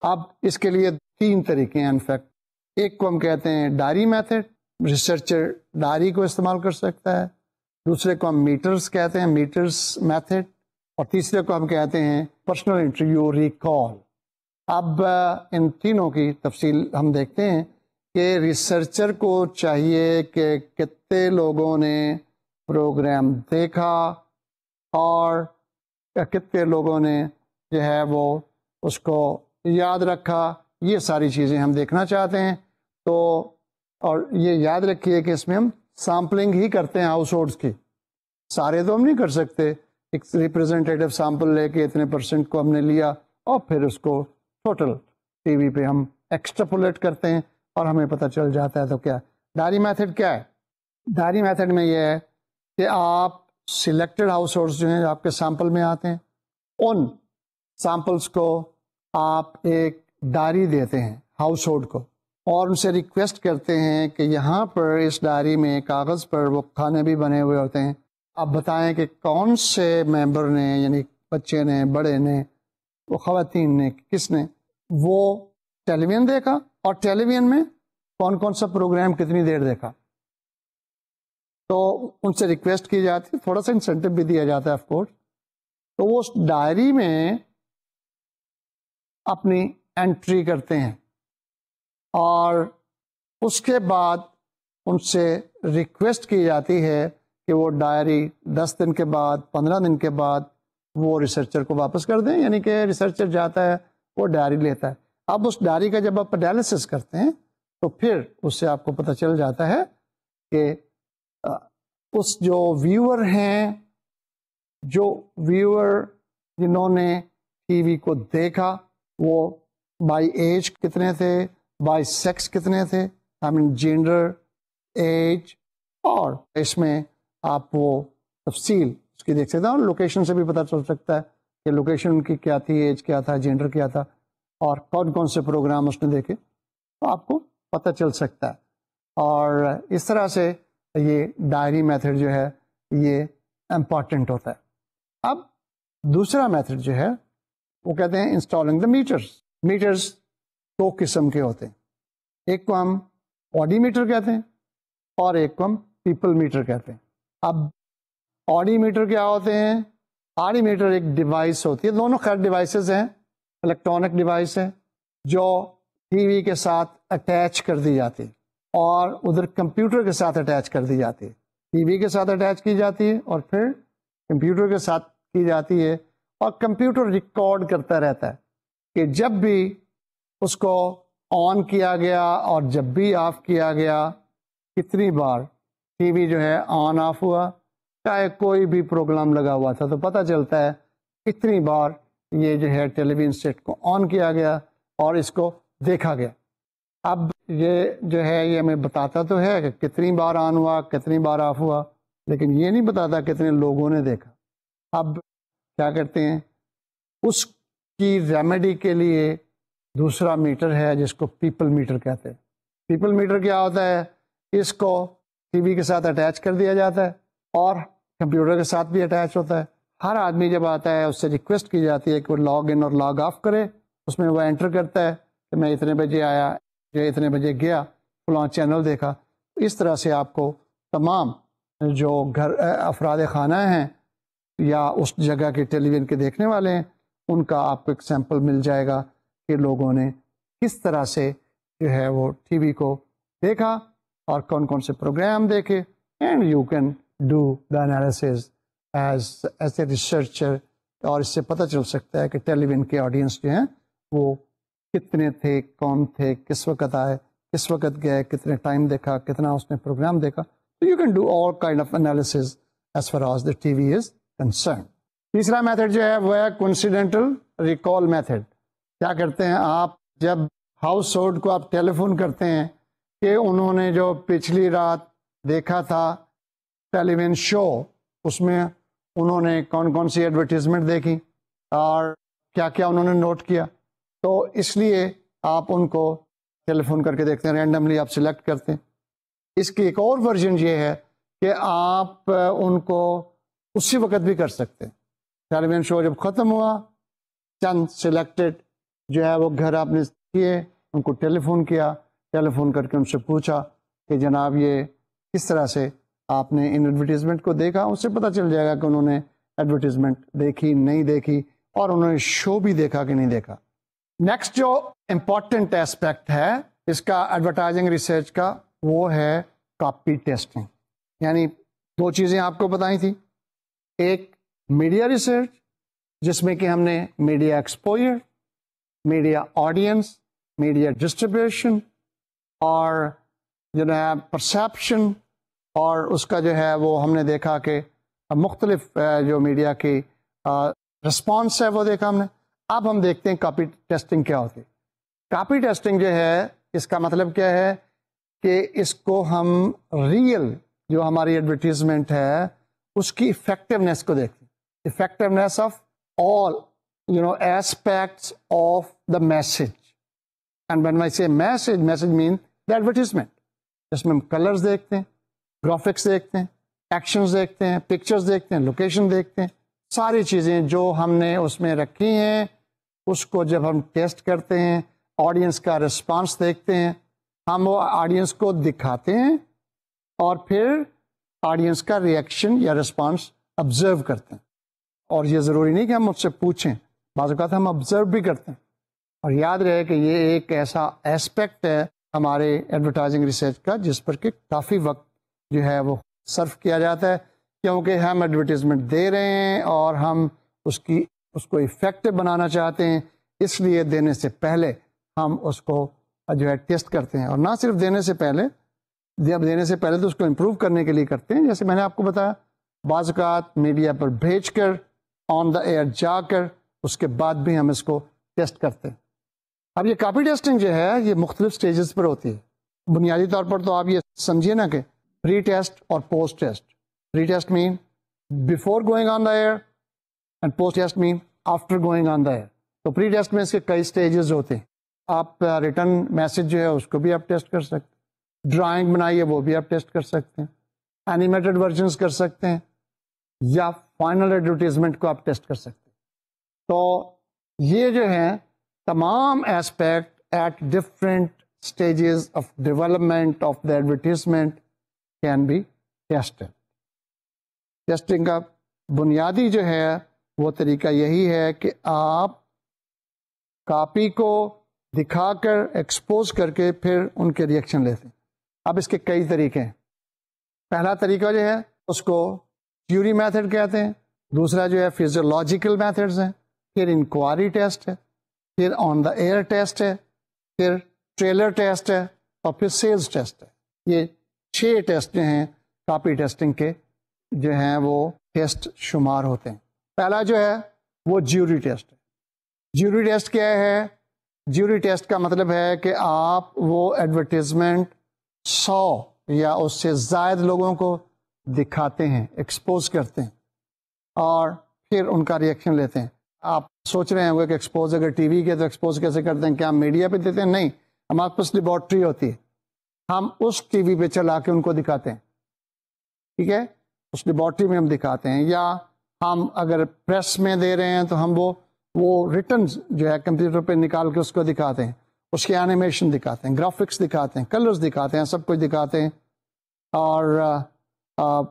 اب اس کے لیے 3 طریقے ہیں انفیکٹ. ایک کو ہم کہتے ہیں ڈائری میتھڈ, ریسرچر ڈائری کو استعمال کر سکتا ہے. دوسرے کو ہم میٹرز کہتے ہیں, میٹرز میتھڈ. اور تیسرے کو ہم کہتے ہیں پرسنل انٹرویو ریکال. اب ان تینوں کی تفصیل ہم دیکھتے ہیں کہ ریسرچر کو چاہیے کہ کتنے لوگوں نے پروگرام دیکھا اور کتنے لوگوں نے جو ہے وہ اس کو یاد رکھا. یہ ساری چیزیں ہم دیکھنا چاہتے ہیں. تو اور یہ یاد رکھیے کہ اس میں ہم سامپلنگ ہی کرتے ہیں ہاؤس ہولڈس کی. سارے تو ہم نہیں کر سکتے. ایک ریپرزینٹیو سیمپل لے کے اتنے % کو ہم نے لیا اور پھر اس کو ٹوٹل ٹی وی پہ ہم ایکسٹراپولیٹ کرتے ہیں اور ہمیں پتہ چل جاتا ہے. تو کیا ڈائری میتھڈ کیا ہے؟ ڈائری میتھڈ میں یہ ہے کہ آپ سلیکٹڈ ہاؤس ہولڈس جو ہیں آپ کے سیمپل میں آتے ہیں, ان سیمپلس کو آپ ایک ڈائری دیتے ہیں ہاؤس ہولڈ کو اور ان سے ریکویسٹ کرتے ہیں کہ یہاں پر اس ڈائری میں کاغذ پر وہ کھانے بھی بنے ہوئے ہوتے ہیں. آپ بتائیں کہ کون سے ممبر نے, یعنی بچے نے, بڑے نے, وہ خواتین نے, کس نے وہ ٹیلی ویژن دیکھا اور ٹیلی ویژن میں کون کون سا پروگرام کتنی دیر دیکھا. تو ان سے ریکویسٹ کی جاتی ہے, تھوڑا سا انسینٹو بھی دیا جاتا ہے آف کورس. تو وہ اس ڈائری میں اپنی انٹری کرتے ہیں اور اس کے بعد ان سے ریکویسٹ کی جاتی ہے کہ وہ ڈائری 10 دن کے بعد, 15 دن کے بعد وہ ریسرچر کو واپس کر دیں. یعنی کہ ریسرچر جاتا ہے, وہ ڈائری لیتا ہے. اب اس ڈائری کا جب آپ انالیسس کرتے ہیں تو پھر اس سے آپ کو پتہ چل جاتا ہے کہ اس جو ویور ہیں, جو ویور جنہوں نے ٹی وی کو دیکھا, وہ بائی ایج کتنے تھے, بائی سیکس کتنے تھے, آئی مین جینڈر, ایج, اور اس میں آپ وہ تفصیل اس کی دیکھ سکتے ہیں. اور لوکیشن سے بھی پتہ چل سکتا ہے کہ لوکیشن ان کی کیا تھی, ایج کیا تھا, جینڈر کیا تھا, اور کون کون سے پروگرام اس نے دیکھے, تو آپ کو پتہ چل سکتا ہے. اور اس طرح سے یہ ڈائری میتھڈ جو ہے یہ امپورٹنٹ ہوتا ہے. اب دوسرا میتھڈ جو ہے وہ کہتے ہیں انسٹالنگ دا میٹرز. میٹرز 2 قسم کے ہوتے ہیں. ایک کو ہم آڈی میٹر کہتے ہیں اور ایک کو ہم پیپل میٹر کہتے ہیں. اب آڈی میٹر کیا ہوتے ہیں؟ آڈی میٹر ایک ڈیوائس ہوتی ہے, دونوں خیر ڈیوائسز ہیں, الیکٹرانک ڈیوائس ہے جو ٹی وی کے ساتھ اٹیچ کر دی جاتی ہے اور ادھر کمپیوٹر کے ساتھ اٹیچ کر دی جاتی ہے. ٹی وی کے ساتھ اٹیچ کی جاتی ہے اور پھر کمپیوٹر کے ساتھ کی جاتی ہے, اور کمپیوٹر ریکارڈ کرتا رہتا ہے کہ جب بھی اس کو آن کیا گیا اور جب بھی آف کیا گیا, کتنی بار ٹی وی جو ہے آن آف ہوا, چاہے کوئی بھی پروگرام لگا ہوا تھا تو پتہ چلتا ہے کتنی بار یہ جو ہے ٹیلی ویژن سیٹ کو آن کیا گیا اور اس کو دیکھا گیا. اب یہ جو ہے یہ ہمیں بتاتا تو ہے کہ کتنی بار آن ہوا, کتنی بار آف ہوا, لیکن یہ نہیں بتاتا کتنے لوگوں نے دیکھا. اب کیا کرتے ہیں, اس کی ریمیڈی کے لیے دوسرا میٹر ہے جس کو پیپل میٹر کہتے ہیں. پیپل میٹر کیا ہوتا ہے, اس کو ٹی وی کے ساتھ اٹیچ کر دیا جاتا ہے اور کمپیوٹر کے ساتھ بھی اٹیچ ہوتا ہے. ہر آدمی جب آتا ہے اس سے ریکویسٹ کی جاتی ہے کہ وہ لاگ ان اور لاگ آف کرے. اس میں وہ انٹر کرتا ہے کہ میں اتنے بجے آیا یا اتنے بجے گیا, فلاں چینل دیکھا. اس طرح سے آپ کو تمام جو افراد خانہ ہیں یا اس جگہ کے ٹیلی ویژن کے دیکھنے والے ہیں ان کا آپ کو ایک سیمپل مل جائے گا کہ لوگوں نے کس طرح سے جو ہے وہ ٹی وی کو دیکھا اور کون کون سے پروگرام دیکھے. And you can do the analysis as a researcher, اور اس سے پتہ چل سکتا ہے کہ ٹیلی ویژن کے آڈینس جو ہیں وہ کتنے تھے, کون تھے, کس وقت آئے, کس وقت گئے, کتنے ٹائم دیکھا, کتنا اس نے پروگرام دیکھا. تو you can do all kind of analysis as far as the T V is concern. تیسرا میتھڈ جو ہے وہ ہے کوئنسیڈنٹل ریکال میتھڈ. کیا کرتے ہیں آپ, جب ہاؤس ہولڈ کو آپ ٹیلی فون کرتے ہیں کہ انہوں نے جو پچھلی رات دیکھا تھا ٹیلی ویژن شو, اس میں انہوں نے کون کون سی ایڈورٹیزمنٹ دیکھی اور کیا کیا انہوں نے نوٹ کیا, تو اس لیے آپ ان کو ٹیلی فون کر کے دیکھتے ہیں, رینڈملی آپ سلیکٹ کرتے ہیں. اس کی ایک اور ورژن یہ ہے کہ آپ ان کو اسی وقت بھی کر سکتے ہیں. ٹیلی ویژن شو جب ختم ہوا, چند سلیکٹڈ جو ہے وہ گھر آپ نے کیے, ان کو ٹیلی فون کیا, ٹیلی فون کر کے ان سے پوچھا کہ جناب یہ کس طرح سے آپ نے ان ایڈورٹیزمنٹ کو دیکھا. اس سے پتہ چل جائے گا کہ انہوں نے ایڈورٹیزمنٹ دیکھی نہیں دیکھی اور انہوں نے شو بھی دیکھا کہ نہیں دیکھا. نیکسٹ جو امپورٹنٹ ایسپیکٹ ہے اس کا ایڈورٹائزنگ ریسرچ کا, وہ ہے کاپی ٹیسٹنگ. یعنی دو چیزیں آپ کو بتائی تھی, ایک میڈیا ریسرچ جس میں کہ ہم نے media exposure, media audience, media distribution اور جو ہے پرسیپشن, اور اس کا جو ہے وہ ہم نے دیکھا کہ مختلف جو میڈیا کی رسپانس ہے وہ دیکھا ہم نے. اب ہم دیکھتے ہیں کاپی ٹیسٹنگ کیا ہوتی ہے. کاپی ٹیسٹنگ جو ہے اس کا مطلب کیا ہے کہ اس کو ہم ریئل جو ہماری ایڈورٹیزمنٹ ہے اس کی افیکٹونیس کو دیکھتے ہیں. Effectiveness of all aspects of the message. And when I say message means the advertisement. جس میں ہم کلرز دیکھتے ہیں, گرافکس دیکھتے ہیں, ایکشنز دیکھتے ہیں, پکچرز دیکھتے ہیں, لوکیشن دیکھتے ہیں. ساری چیزیں جو ہم نے اس میں رکھی ہیں اس کو جب ہم ٹیسٹ کرتے ہیں, آڈینس کا رسپانس دیکھتے ہیں, ہم وہ آڈینس کو دکھاتے ہیں اور پھر آڈینس کا ریئیکشن یا رسپانس آبزرو کرتے ہیں. اور یہ ضروری نہیں کہ ہم مجھ سے پوچھیں, بعض اوقات ہم آبزرو بھی کرتے ہیں. اور یاد رہے کہ یہ ایک ایسا ایسپیکٹ ہے ہمارے ایڈورٹائزنگ ریسرچ کا جس پر کہ کافی وقت جو ہے وہ صرف کیا جاتا ہے, کیونکہ ہم ایڈورٹیزمنٹ دے رہے ہیں اور ہم اس کو افیکٹو بنانا چاہتے ہیں. اس لیے دینے سے پہلے ہم اس کو جو ہے ٹیسٹ کرتے ہیں, اور نہ صرف دینے سے پہلے تو اس کو امپروو کرنے کے لیے کرتے ہیں. جیسے میں نے آپ کو بتایا, بعض اوقات میڈیا پر بھیج کر, آن دا ایئر جا کر, اس کے بعد بھی ہم اس کو ٹیسٹ کرتے ہیں. اب یہ کاپی ٹیسٹنگ جو ہے یہ مختلف سٹیجز پر ہوتی ہے. بنیادی طور پر تو آپ یہ سمجھیے نا کہ پری ٹیسٹ اور post test. Pre test mean before going on the air and post test mean after going on the air. تو پری ٹیسٹ میں اس کے کئی سٹیجز ہوتے ہیں. آپ ریٹرن میسج جو ہے اس کو بھی آپ ٹیسٹ کر سکتے ہیں, ڈرائنگ بنائیے وہ بھی آپ ٹیسٹ کر سکتے ہیں, اینیمیٹڈ ورژنس کر سکتے ہیں, یا فائنل ایڈورٹیزمنٹ کو آپ ٹیسٹ کر سکتے ہیں. تو یہ جو ہیں تمام aspect at different stages of development of the advertisement can be tested. Testing کا بنیادی جو ہے وہ طریقہ یہی ہے کہ آپ کاپی کو دکھا کر ایکسپوز کر کے پھر ان کے ریئیکشن لیتے ہیں. اب اس کے کئی طریقے ہیں. پہلا طریقہ جو ہے اس کو تھیوری میتھڈ کہتے ہیں, دوسرا جو ہے فزیولوجیکل میتھڈز ہیں, پھر انکوائری ٹیسٹ ہے, پھر آن دا ایئر ٹیسٹ ہے, پھر ٹریلر ٹیسٹ ہے, اور پھر سیلز ٹیسٹ ہے. یہ 6 ٹیسٹ جو ہیں کاپی ٹیسٹنگ کے جو ہیں وہ ٹیسٹ شمار ہوتے ہیں. پہلا جو ہے وہ جیوری ٹیسٹ ہے. جیوری ٹیسٹ کیا ہے؟ جیوری ٹیسٹ کا مطلب ہے کہ آپ وہ ایڈورٹیزمنٹ 100 یا اس سے زائد لوگوں کو دکھاتے ہیں، ایکسپوز کرتے ہیں اور پھر ان کا ریئیکشن لیتے ہیں. آپ سوچ رہے ہیں کہ ایکسپوز اگر ٹی وی کے تو ایکسپوز کیسے کرتے ہیں؟ کیا میڈیا پہ دیتے ہیں؟ نہیں، ہمارے پاس لیبارٹری ہوتی ہے، ہم اس ٹی وی پہ چلا کے ان کو دکھاتے ہیں. ٹھیک ہے، اس لیبارٹری میں ہم دکھاتے ہیں، یا ہم اگر پریس میں دے رہے ہیں تو ہم وہ ریٹن جو ہے کمپیوٹر پہ نکال کے اس کو دکھاتے ہیں، اس کے اینیمیشن دکھاتے ہیں، گرافکس دکھاتے ہیں، کلرز دکھاتے ہیں، سب کچھ دکھاتے ہیں، اور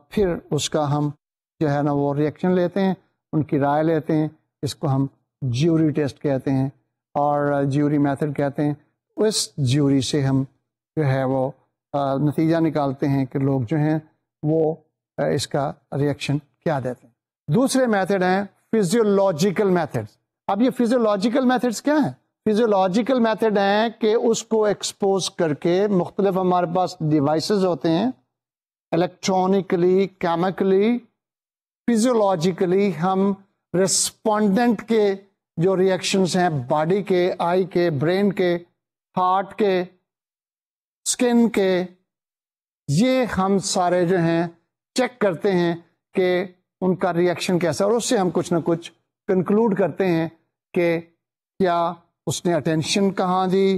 پھر اس کا ہم جو ہے نا وہ ریئیکشن لیتے ہیں، ان کی رائے لیتے ہیں. اس کو ہم جیوری ٹیسٹ کہتے ہیں اور جیوری میتھڈ کہتے ہیں. اس جیوری سے ہم جو ہے وہ نتیجہ نکالتے ہیں کہ لوگ جو ہیں وہ اس کا ریئیکشن کیا دیتے ہیں. دوسرے میتھڈ ہیں فزیولوجیکل میتھڈس. اب یہ فزیولوجیکل میتھڈس کیا ہیں؟ فزیولوجیکل میتھڈ ہیں کہ اس کو ایکسپوز کر کے مختلف ہمارے پاس ڈیوائسز ہوتے ہیں، الیکٹرانکلی، کیمیکلی، فزیولوجیکلی ہم رسپونڈنٹ کے جو ریئیکشنز ہیں باڈی کے، آئی کے، برین کے، ہارٹ کے، اسکن کے، یہ ہم سارے جو ہیں چیک کرتے ہیں کہ ان کا ریئیکشن کیسا ہے، اور اس سے ہم کچھ نہ کچھ کنکلوڈ کرتے ہیں کہ کیا اس نے اٹینشن کہاں دی،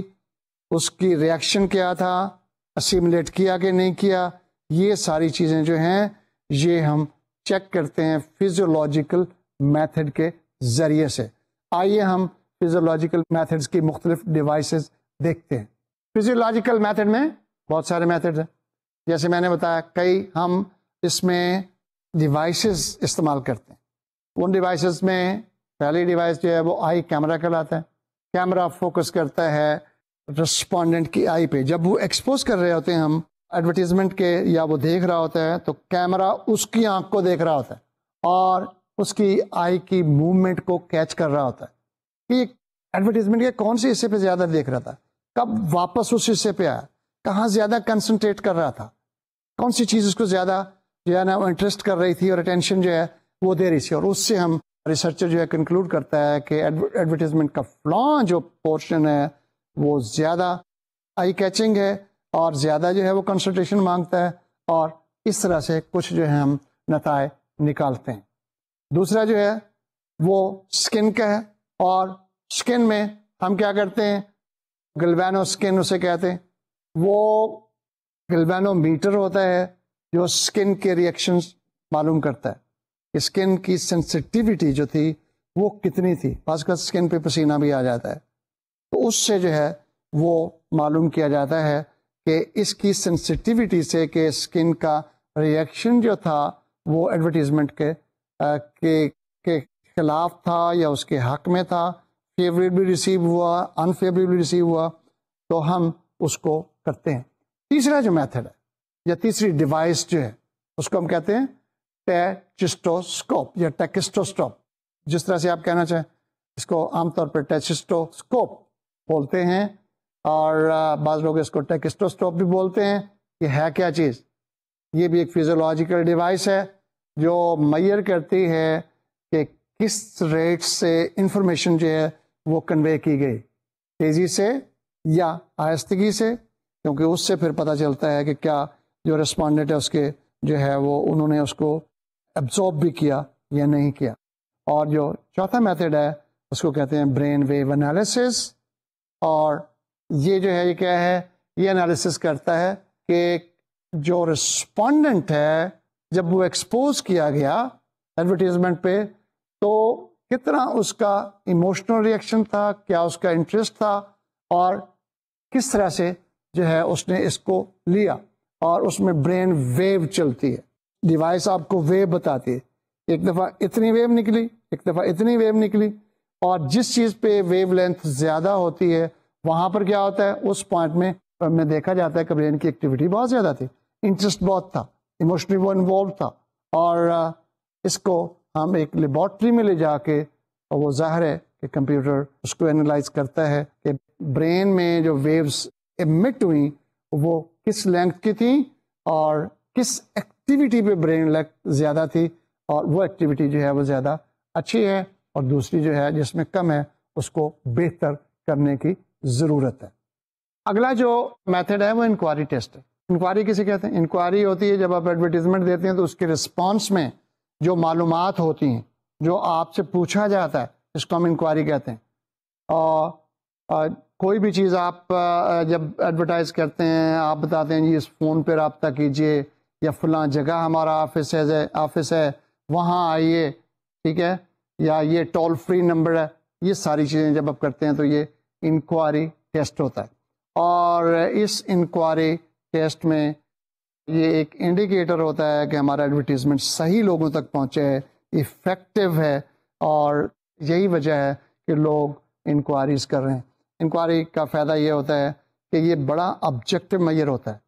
اس کی ریئیکشن کیا تھا، اسیمولیٹ کیا کہ نہیں کیا. یہ ساری چیزیں جو ہیں یہ ہم چیک کرتے ہیں فزیولوجیکل میتھڈ کے ذریعے سے. آئیے ہم فزیولوجیکل میتھڈز کی مختلف ڈیوائسز دیکھتے ہیں. فزیولوجیکل میتھڈ میں بہت سارے میتھڈز ہیں، جیسے میں نے بتایا کئی ہم اس میں ڈیوائسز استعمال کرتے ہیں. ان ڈیوائسز میں پہلی ڈیوائس جو ہے وہ آئی کیمرہ کہلاتا ہے. کیمرہ فوکس کرتا ہے رسپونڈنٹ کی آئی پہ. جب وہ ایکسپوز کر رہے ہوتے ہیں ہم ایڈورٹیزمنٹ کے یا وہ دیکھ رہا ہوتا ہے تو کیمرہ اس کی آنکھ کو دیکھ رہا ہوتا ہے اور اس کی آئی کی موومنٹ کو کیچ کر رہا ہوتا ہے کہ ایڈورٹیزمنٹ کے کون سے حصے پہ زیادہ دیکھ رہا تھا، کب واپس اس حصے پہ آیا، کہاں زیادہ کنسنٹریٹ کر رہا تھا، کون سی چیز اس کو زیادہ جو ہے نا وہ انٹرسٹ کر رہی تھی اور اٹینشن جو ہے وہ دے رہی تھی. اور اس سے ہم ریسرچر جو ہے کنکلوڈ کرتا ہے کہ ایڈورٹیزمنٹ کا فلاں جو پورشن ہے وہ زیادہ آئی کیچنگ ہے اور زیادہ جو ہے وہ کنسنٹریشن مانگتا ہے، اور اس طرح سے کچھ جو ہے ہم نتائج نکالتے ہیں. دوسرا جو ہے وہ سکن کا ہے، اور سکن میں ہم کیا کرتے ہیں، گلوینو سکن اسے کہتے ہیں. وہ گلوینو میٹر ہوتا ہے جو سکن کے ریئیکشنز معلوم کرتا ہے کہ سکن کی سینسٹیوٹی جو تھی وہ کتنی تھی. بعض کا سکن پہ پسینہ بھی آ جاتا ہے، تو اس سے جو ہے وہ معلوم کیا جاتا ہے کہ اس کی سینسٹیوٹی سے کہ سکن کا ریئیکشن جو تھا وہ ایڈورٹیزمنٹ کے خلاف تھا یا اس کے حق میں تھا، فیوریبلی ریسیو ہوا، انفیوریبلی ریسیو ہوا، تو ہم اس کو کرتے ہیں. تیسرا جو میتھڈ ہے یا تیسری ڈیوائس جو ہے اس کو ہم کہتے ہیں ٹیچسٹوسکوپ یا ٹیکسٹوسکوپ، جس طرح سے آپ کہنا چاہیں. اس کو عام طور پر ٹیچسٹوسکوپ بولتے ہیں، اور بعض لوگ اس کو ٹیکسٹوسکوپ بھی بولتے ہیں. یہ ہے کیا چیز؟ یہ بھی ایک فزیولوجیکل ڈیوائس ہے جو میئر کرتی ہے کہ کس ریٹ سے انفارمیشن جو ہے وہ کنوے کی گئی، تیزی سے یا آہستگی سے، کیونکہ اس سے پھر پتہ چلتا ہے کہ کیا جو رسپونڈنٹ ہے اس کے جو ہے وہ انہوں نے اس کو ایبزورب بھی کیا یا نہیں کیا. اور جو چوتھا میتھڈ ہے اس کو کہتے ہیں برین ویو انالیسس، اور یہ جو ہے یہ کیا ہے، یہ انالیسس کرتا ہے کہ جو رسپونڈنٹ ہے جب وہ ایکسپوز کیا گیا ایڈورٹیزمنٹ پہ تو کتنا اس کا ایموشنل ریئیکشن تھا، کیا اس کا انٹرسٹ تھا، اور کس طرح سے جو ہے اس نے اس کو لیا. اور اس میں برین ویو چلتی ہے، ڈیوائس آپ کو ویو بتاتی ہے، ایک دفعہ اتنی ویو نکلی، ایک دفعہ اتنی ویو نکلی، اور جس چیز پہ ویو لینتھ زیادہ ہوتی ہے وہاں پر کیا ہوتا ہے، اس پوائنٹ میں دیکھا جاتا ہے کہ برین کی ایکٹیویٹی بہت زیادہ تھی، انٹرسٹ بہت تھا، ایموشنلی وہ انوالو تھا. اور اس کو ہم ایک لیبارٹری میں لے جا کے، اور وہ ظاہر ہے کہ کمپیوٹر اس کو اینالائز کرتا ہے کہ برین میں جو ویوز ایمٹ ہوئیں وہ کس لینتھ کی تھیں اور کس ایکٹیویٹی پہ برین لینتھ زیادہ تھی، اور وہ ایکٹیویٹی جو ہے وہ زیادہ اچھی ہے، اور دوسری جو ہے جس میں کم ہے اس کو بہتر کرنے کی ضرورت ہے. اگلا جو میتھڈ ہے وہ انکوائری ٹیسٹ ہے. انکوائری کسے کہتے ہیں؟ انکوائری ہوتی ہے جب آپ ایڈورٹیزمنٹ دیتے ہیں تو اس کے رسپانس میں جو معلومات ہوتی ہیں، جو آپ سے پوچھا جاتا ہے، اس کو ہم انکوائری کہتے ہیں. اور کوئی بھی چیز آپ جب ایڈورٹائز کرتے ہیں، آپ بتاتے ہیں جی اس فون پہ رابطہ کیجئے، یا فلاں جگہ ہمارا آفس ہے وہاں آئیے، ٹھیک ہے، یا یہ ٹول فری نمبر ہے، یہ ساری چیزیں جب آپ کرتے ہیں تو یہ انکوائری ٹیسٹ ہوتا ہے. اور اس انکوائری ٹیسٹ میں یہ ایک انڈیکیٹر ہوتا ہے کہ ہمارا ایڈورٹیزمنٹ صحیح لوگوں تک پہنچے ہے، افیکٹو ہے، اور یہی وجہ ہے کہ لوگ انکوائریز کر رہے ہیں. انکوائری کا فائدہ یہ ہوتا ہے کہ یہ بڑا آبجیکٹو میئر ہوتا ہے،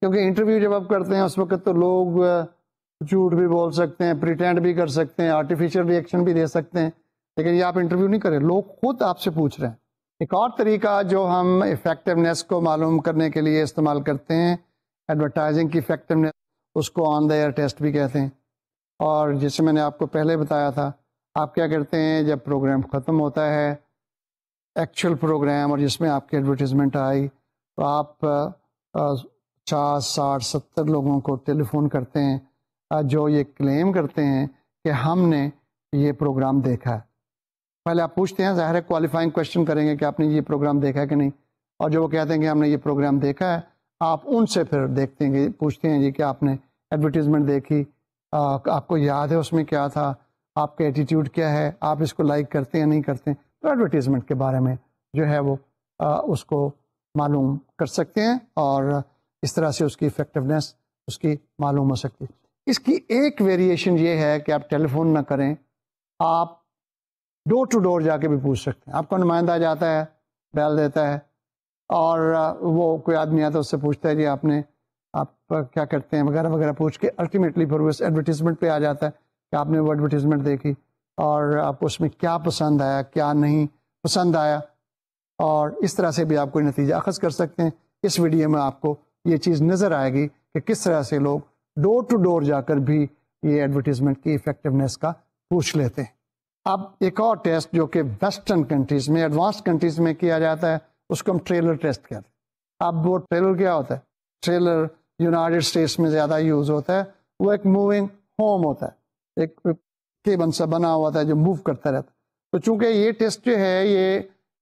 کیونکہ انٹرویو جب آپ کرتے ہیں اس وقت تو لوگ جھوٹ بھی بول سکتے ہیں، پریٹینڈ بھی کر سکتے ہیں، آرٹیفیشیل ریئیکشن بھی دے سکتے ہیں، لیکن یہ آپ انٹرویو نہیں کریں، لوگ خود آپ سے پوچھ رہے ہیں. ایک اور طریقہ جو ہم افیکٹونیس کو معلوم کرنے کے لیے استعمال کرتے ہیں، ایڈورٹائزنگ کی افیکٹونیس، اس کو آن دا ایئر ٹیسٹ بھی کہتے ہیں. اور جیسے میں نے آپ کو پہلے بتایا تھا، آپ کیا کرتے ہیں جب پروگرام ختم ہوتا ہے، ایکچوئل پروگرام، اور جس میں آپ کی ایڈورٹیزمنٹ آئی، تو آپ 50 60 70 لوگوں کو ٹیلی فون کرتے ہیں جو یہ کلیم کرتے ہیں کہ ہم نے یہ پروگرام دیکھا ہے. پہلے آپ پوچھتے ہیں، ظاہر ہے کوالیفائنگ کوشچن کریں گے کہ آپ نے یہ پروگرام دیکھا ہے کہ نہیں، اور جو وہ کہتے ہیں کہ ہم نے یہ پروگرام دیکھا ہے، آپ ان سے پھر دیکھتے ہیں کہ پوچھتے ہیں جی کہ آپ نے ایڈورٹیزمنٹ دیکھی، آپ کو یاد ہے اس میں کیا تھا، آپ کا ایٹیٹیوڈ کیا ہے، آپ اس کو لائک کرتے ہیں یا نہیں کرتے ہیں. تو ایڈورٹیزمنٹ کے بارے میں جو ہے وہ اس کو معلوم کر سکتے ہیں، اور اس طرح سے اس کی افیکٹونیس اس کی معلوم ہو سکتی ہے. اس کی ایک ویریشن یہ ہے کہ آپ ٹیلی فون نہ کریں، آپ ڈور ٹو ڈور جا کے بھی پوچھ سکتے ہیں. آپ کا نمائندہ جاتا ہے، بیل دیتا ہے، اور وہ کوئی آدمی آتا ہے، اس سے پوچھتا ہے جی آپ کیا کرتے ہیں وغیرہ وغیرہ پوچھ کے الٹیمیٹلی پھر وہ ایڈورٹیزمنٹ پہ آ جاتا ہے کہ آپ نے وہ ایڈورٹیزمنٹ دیکھی اور آپ کو اس میں کیا پسند آیا، کیا نہیں پسند آیا، اور اس طرح سے بھی آپ کوئی نتیجہ اخذ کر سکتے ہیں. اس ویڈیو میں آپ کو یہ چیز نظر آئے گی کہ کس طرح سے لوگ ڈور ٹو ڈور جا کر بھی یہ ایڈورٹیزمنٹ کی افیکٹونیس کا پوچھ لیتے ہیں. اب ایک اور ٹیسٹ جو کہ ویسٹرن کنٹریز میں، ایڈوانس کنٹریز میں کیا جاتا ہے، اس کو ہم ٹریلر ٹیسٹ کہتے ہیں. اب وہ ٹریلر کیا ہوتا ہے؟ ٹریلر یونائٹڈ اسٹیٹس میں زیادہ یوز ہوتا ہے. وہ ایک موونگ ہوم ہوتا ہے، ایک کیبن سا بنا ہوا ہوتا ہے جو موو کرتا رہتا ہے. تو چونکہ یہ ٹیسٹ جو ہے یہ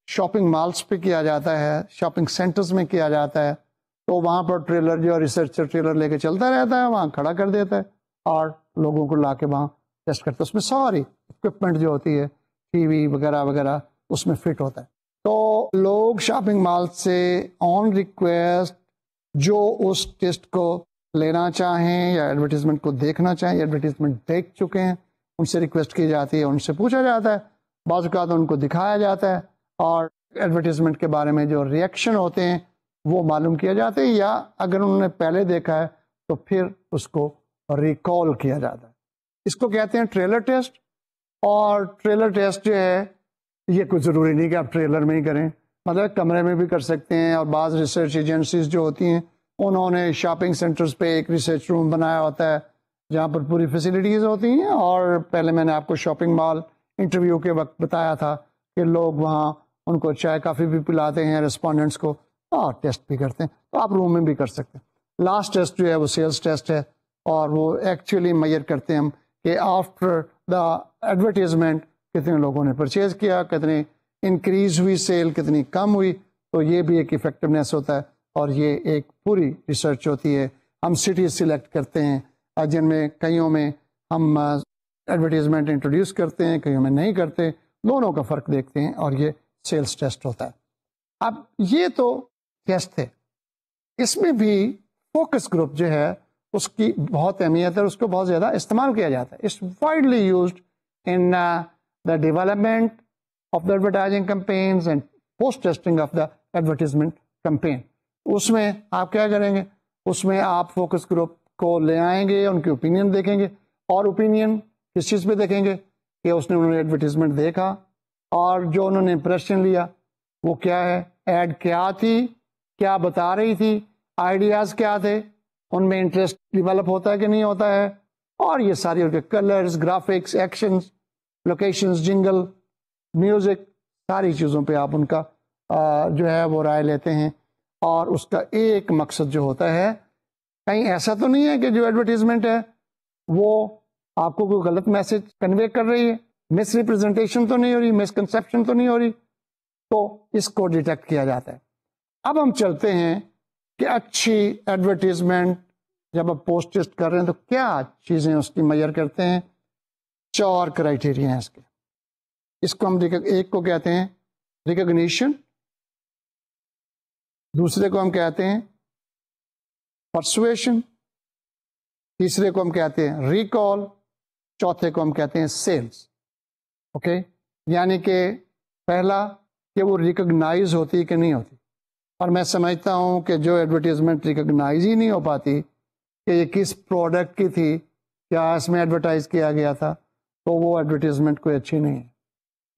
شاپنگ مالز پہ کیا جاتا ہے، شاپنگ سینٹرز میں کیا جاتا ہے، تو وہاں پر ٹریلر جو ریسرچر ٹریلر لے کے چلتا رہتا ہے، وہاں کھڑا کر دیتا ہے اور لوگوں کو لا کے وہاں ٹیسٹ کرتا ہے. اس میں ساری اکوپمنٹ جو ہوتی ہے، ٹی وی وغیرہ وغیرہ اس میں فٹ ہوتا ہے. تو لوگ شاپنگ مال سے آن ریکویسٹ جو اس ٹیسٹ کو لینا چاہیں یا ایڈورٹیزمنٹ کو دیکھنا چاہیں، ایڈورٹیزمنٹ دیکھ چکے ہیں، ان سے ریکویسٹ کی جاتی ہے، ان سے پوچھا جاتا ہے، بعض اوقات ان کو دکھایا جاتا ہے، اور ایڈورٹیزمنٹ کے بارے میں جو ریئیکشن ہوتے ہیں وہ معلوم کیا جاتے ہیں، یا اگر انہوں نے پہلے دیکھا ہے تو پھر اس کو ریکال کیا جاتا ہے. اس کو کہتے ہیں ٹریلر ٹیسٹ. اور ٹریلر ٹیسٹ جو ہے یہ کوئی ضروری نہیں کہ آپ ٹریلر میں ہی کریں، مطلب کمرے میں بھی کر سکتے ہیں. اور بعض ریسرچ ایجنسیز جو ہوتی ہیں انہوں نے شاپنگ سینٹرز پہ ایک ریسرچ روم بنایا ہوتا ہے جہاں پر پوری فیسلٹیز ہوتی ہیں. اور پہلے میں نے آپ کو شاپنگ مال انٹرویو کے وقت بتایا تھا کہ لوگ وہاں ان کو چائے کافی بھی پلاتے ہیں رسپونڈنٹس کو، اور ٹیسٹ بھی کرتے ہیں. تو آپ روم میں بھی کر سکتے ہیں. لاسٹ ٹیسٹ جو ہے وہ سیلز ٹیسٹ ہے، اور وہ ایکچولی میئر کرتے ہیں ہم کہ آفٹر دا ایڈورٹیزمنٹ کتنے لوگوں نے پرچیز کیا، کتنے انکریز ہوئی سیل، کتنی کم ہوئی. تو یہ بھی ایک افیکٹونیس ہوتا ہے، اور یہ ایک پوری ریسرچ ہوتی ہے. ہم سٹیز سلیکٹ کرتے ہیں جن میں کئیوں میں ہم ایڈورٹیزمنٹ انٹروڈیوس کرتے ہیں، کئیوں میں نہیں کرتے، دونوں کا فرق دیکھتے ہیں، اور یہ سیلز ٹیسٹ ہوتا ہے. اب یہ تو ٹیسٹ ہے، اس میں بھی فوکس گروپ جو ہے اس کی بہت اہمیت ہے، اس کو بہت زیادہ استعمال کیا جاتا ہے. It's widely used in the development of the advertising campaigns and post testing of the advertisement campaign. اس میں آپ کیا کریں گے؟ اس میں آپ فوکس گروپ کو لے آئیں گے، ان کی اوپینین دیکھیں گے. اور اوپینین کس چیز پہ دیکھیں گے؟ کہ انہوں نے ایڈورٹیزمنٹ دیکھا اور جو انہوں نے امپریشن لیا وہ کیا ہے، ایڈ کیا تھی، کیا بتا رہی تھی، آئیڈیاز کیا تھے، ان میں انٹرسٹ ڈیولپ ہوتا ہے کہ نہیں ہوتا ہے، اور یہ ساری کلرز، گرافکس، ایکشنز، لوکیشنز، جنگل، میوزک، ساری چیزوں پہ آپ ان کا جو ہے وہ رائے لیتے ہیں، اور اس کا ایک مقصد جو ہوتا ہے، کہیں ایسا تو نہیں ہے کہ جو ایڈورٹیزمنٹ ہے وہ آپ کو کوئی غلط میسج کنوے کر رہی ہے، مس ریپرزنٹیشن تو نہیں ہو رہی، مس کنسیپشن تو نہیں ہو رہی، تو اس کو ڈیٹیکٹ کیا جاتا ہے۔ اب ہم چلتے ہیں کہ اچھی ایڈورٹیزمنٹ جب آپ پوسٹ ٹیسٹ کر رہے ہیں تو کیا چیزیں اس کی میئر کرتے ہیں۔ 4 کرائٹیریا ہیں اس کے۔ اس کو ہم ایک کو کہتے ہیں ریکگنیشن، دوسرے کو ہم کہتے ہیں پرسویشن، تیسرے کو ہم کہتے ہیں ریکال، چوتھے کو ہم کہتے ہیں سیلز۔ اوکے، یعنی کہ پہلا کہ وہ ریکگنائز ہوتی کہ نہیں ہوتی، اور میں سمجھتا ہوں کہ جو ایڈورٹیزمنٹ ریکگنائز ہی نہیں ہو پاتی کہ یہ کس پروڈکٹ کی تھی، کیا اس میں ایڈورٹائز کیا گیا تھا، تو وہ ایڈورٹیزمنٹ کوئی اچھی نہیں ہے۔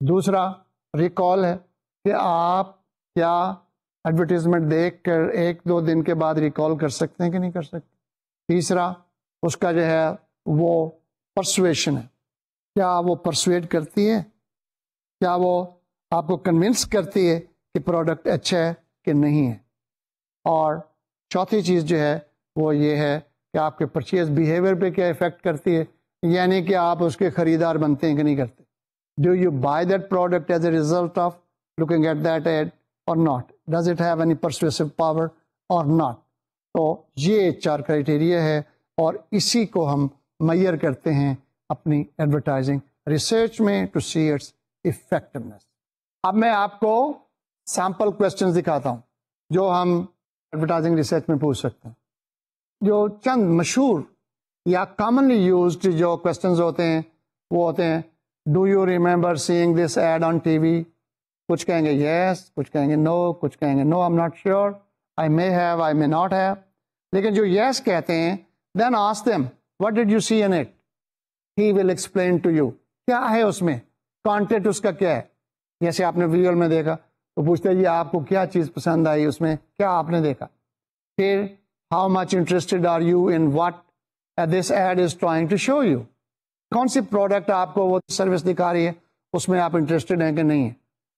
دوسرا ریکال ہے کہ آپ کیا ایڈورٹیزمنٹ دیکھ کر 1-2 دن کے بعد ریکال کر سکتے ہیں کہ نہیں کر سکتے۔ تیسرا اس کا جو ہے وہ پرسویشن ہے، کیا وہ پرسویٹ کرتی ہے، کیا وہ آپ کو کنونس کرتی ہے کہ پروڈکٹ اچھا ہے کہ نہیں ہے۔ اور چوتھی چیز جو ہے وہ یہ ہے کہ آپ کے پرچیز بیہیویئر پہ کیا افیکٹ کرتی ہے، یعنی کہ آپ اس کے خریدار بنتے ہیں کہ نہیں کرتے۔ Do you buy that product as a result of looking at that ad or not, does it have any persuasive power or not. تو یہ 4 کرائٹیریا ہے، اور اسی کو ہم میئر کرتے ہیں اپنی ایڈورٹائزنگ ریسرچ میں ٹو سی اٹس افیکٹونیس۔ اب میں آپ کو سیمپل کوشچنز دکھاتا ہوں جو ہم ایڈورٹائزنگ ریسرچ میں پوچھ سکتے ہیں۔ جو چند مشہور یا کامنلی یوزڈ جو کوشچنز ہوتے ہیں وہ ہوتے ہیں do you remember seeing this ad on TV, کچھ کہیں گے یس، کچھ کہیں گے نو، کچھ کہیں گے no I'm not sure, I may have, I may not have. لیکن جو یس کہتے ہیں then ask them what did you see in it, he will explain to you کیا ہے اس میں، کانٹینٹ اس کا کیا ہے۔ جیسے آپ نے ویژول میں دیکھا تو پوچھتے ہیں جی آپ کو کیا چیز پسند آئی اس میں، کیا آپ نے دیکھا۔ پھر how much interested are you in what this ad is trying to show you, کون سی پروڈکٹ آپ کو وہ سروس دکھا رہی ہے اس میں آپ انٹرسٹڈ ہیں کہ نہیں ہیں۔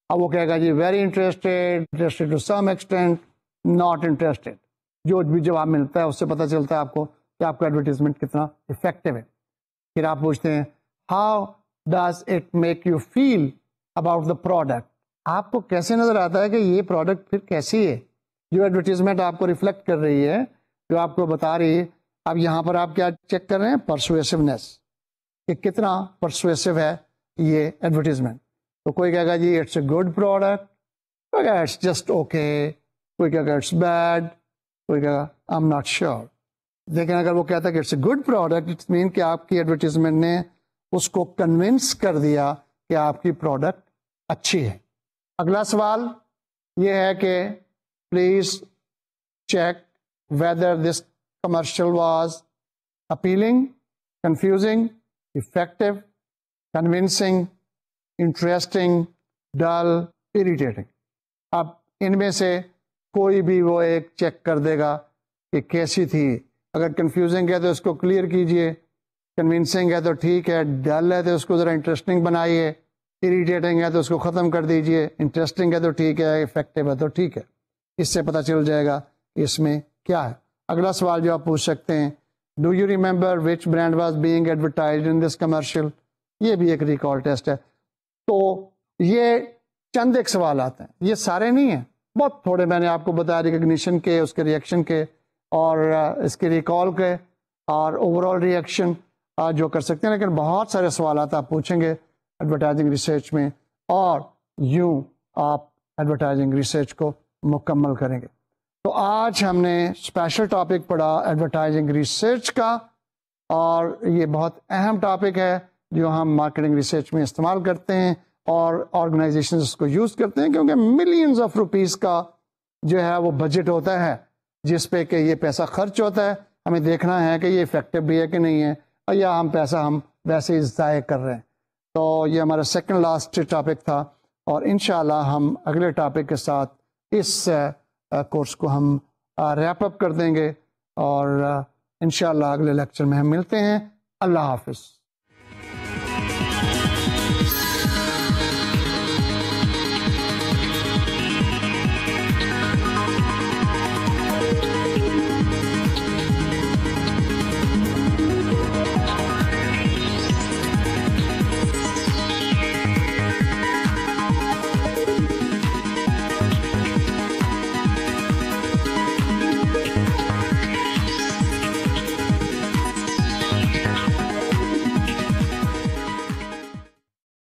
اب وہ کہے گا جی very interested, interested to some extent, not interested. جو بھی جواب ملتا ہے اس سے پتہ چلتا ہے آپ کو کہ آپ کا ایڈورٹیزمنٹ کتنا افیکٹو ہے۔ پھر آپ پوچھتے ہیں how does it make you feel about the product, آپ کو کیسے نظر آتا ہے کہ یہ پروڈکٹ پھر کیسی ہے، جو ایڈورٹیزمنٹ آپ کو ریفلیکٹ کر رہی ہے، جو آپ کو بتا رہی ہے۔ اب یہاں پر آپ کیا چیک کر رہے ہیں، پرسویسونیس، کہ کتنا پرسویسو ہے یہ ایڈورٹیزمنٹ۔ تو کوئی کہے گا جی اٹس اے گڈ پروڈکٹ، کوئی کہے گا اٹس جسٹ اوکے، کوئی کہے گا اٹس بیڈ، کوئی کہے گا آئی ایم ناٹ شیور۔ لیکن اگر وہ کہتا ہے کہ it's a good product, it's mean کہ آپ کی ایڈورٹیزمنٹ نے اس کو کنونس کر دیا کہ آپ کی پروڈکٹ اچھی ہے۔ اگلا سوال یہ ہے کہ please check whether this commercial was appealing, confusing, effective, convincing, interesting, dull, irritating. اب ان میں سے کوئی بھی وہ ایک چیک کر دے گا کہ کیسی تھی۔ اگر کنفیوزنگ ہے تو اس کو کلیئر کیجئے، کنونسنگ ہے تو ٹھیک ہے، ڈل ہے تو اس کو ذرا انٹرسٹنگ بنائیے، اریٹیٹنگ ہے تو اس کو ختم کر دیجئے، انٹرسٹنگ ہے تو ٹھیک ہے، افیکٹو ہے تو ٹھیک ہے۔ اس سے پتہ چل جائے گا کہ اس میں کیا ہے۔ اگلا سوال جو آپ پوچھ سکتے ہیں do you remember which brand was being advertised in this commercial, یہ بھی ایک ریکال ٹیسٹ ہے۔ تو یہ چند ایک سوالات ہیں، یہ سارے نہیں ہیں، بہت تھوڑے میں نے آپ کو بتایا ریکگنیشن کے، اس کے ریئیکشن کے، اور اس کے ریکال کے، اور اوور آل ریئیکشن جو کر سکتے ہیں۔ لیکن بہت سارے سوالات آپ پوچھیں گے ایڈورٹائزنگ ریسرچ میں، اور یوں آپ ایڈورٹائزنگ ریسرچ کو مکمل کریں گے۔ تو آج ہم نے اسپیشل ٹاپک پڑھا ایڈورٹائزنگ ریسرچ کا، اور یہ بہت اہم ٹاپک ہے جو ہم مارکیٹنگ ریسرچ میں استعمال کرتے ہیں، اور آرگنائزیشنز اس کو یوز کرتے ہیں، کیونکہ ملینز آف روپیز کا جو ہے وہ بجٹ ہوتا ہے جس پہ کہ یہ پیسہ خرچ ہوتا ہے۔ ہمیں دیکھنا ہے کہ یہ افیکٹو بھی ہے کہ نہیں ہے، اور یا ہم پیسہ ہم ویسے ہی ضائع کر رہے ہیں۔ تو یہ ہمارا سیکنڈ لاسٹ ٹاپک تھا، اور انشاءاللہ ہم اگلے ٹاپک کے ساتھ اس کورس کو ہم ریپ اپ کر دیں گے، اور انشاءاللہ اگلے لیکچر میں ہم ملتے ہیں۔ اللہ حافظ۔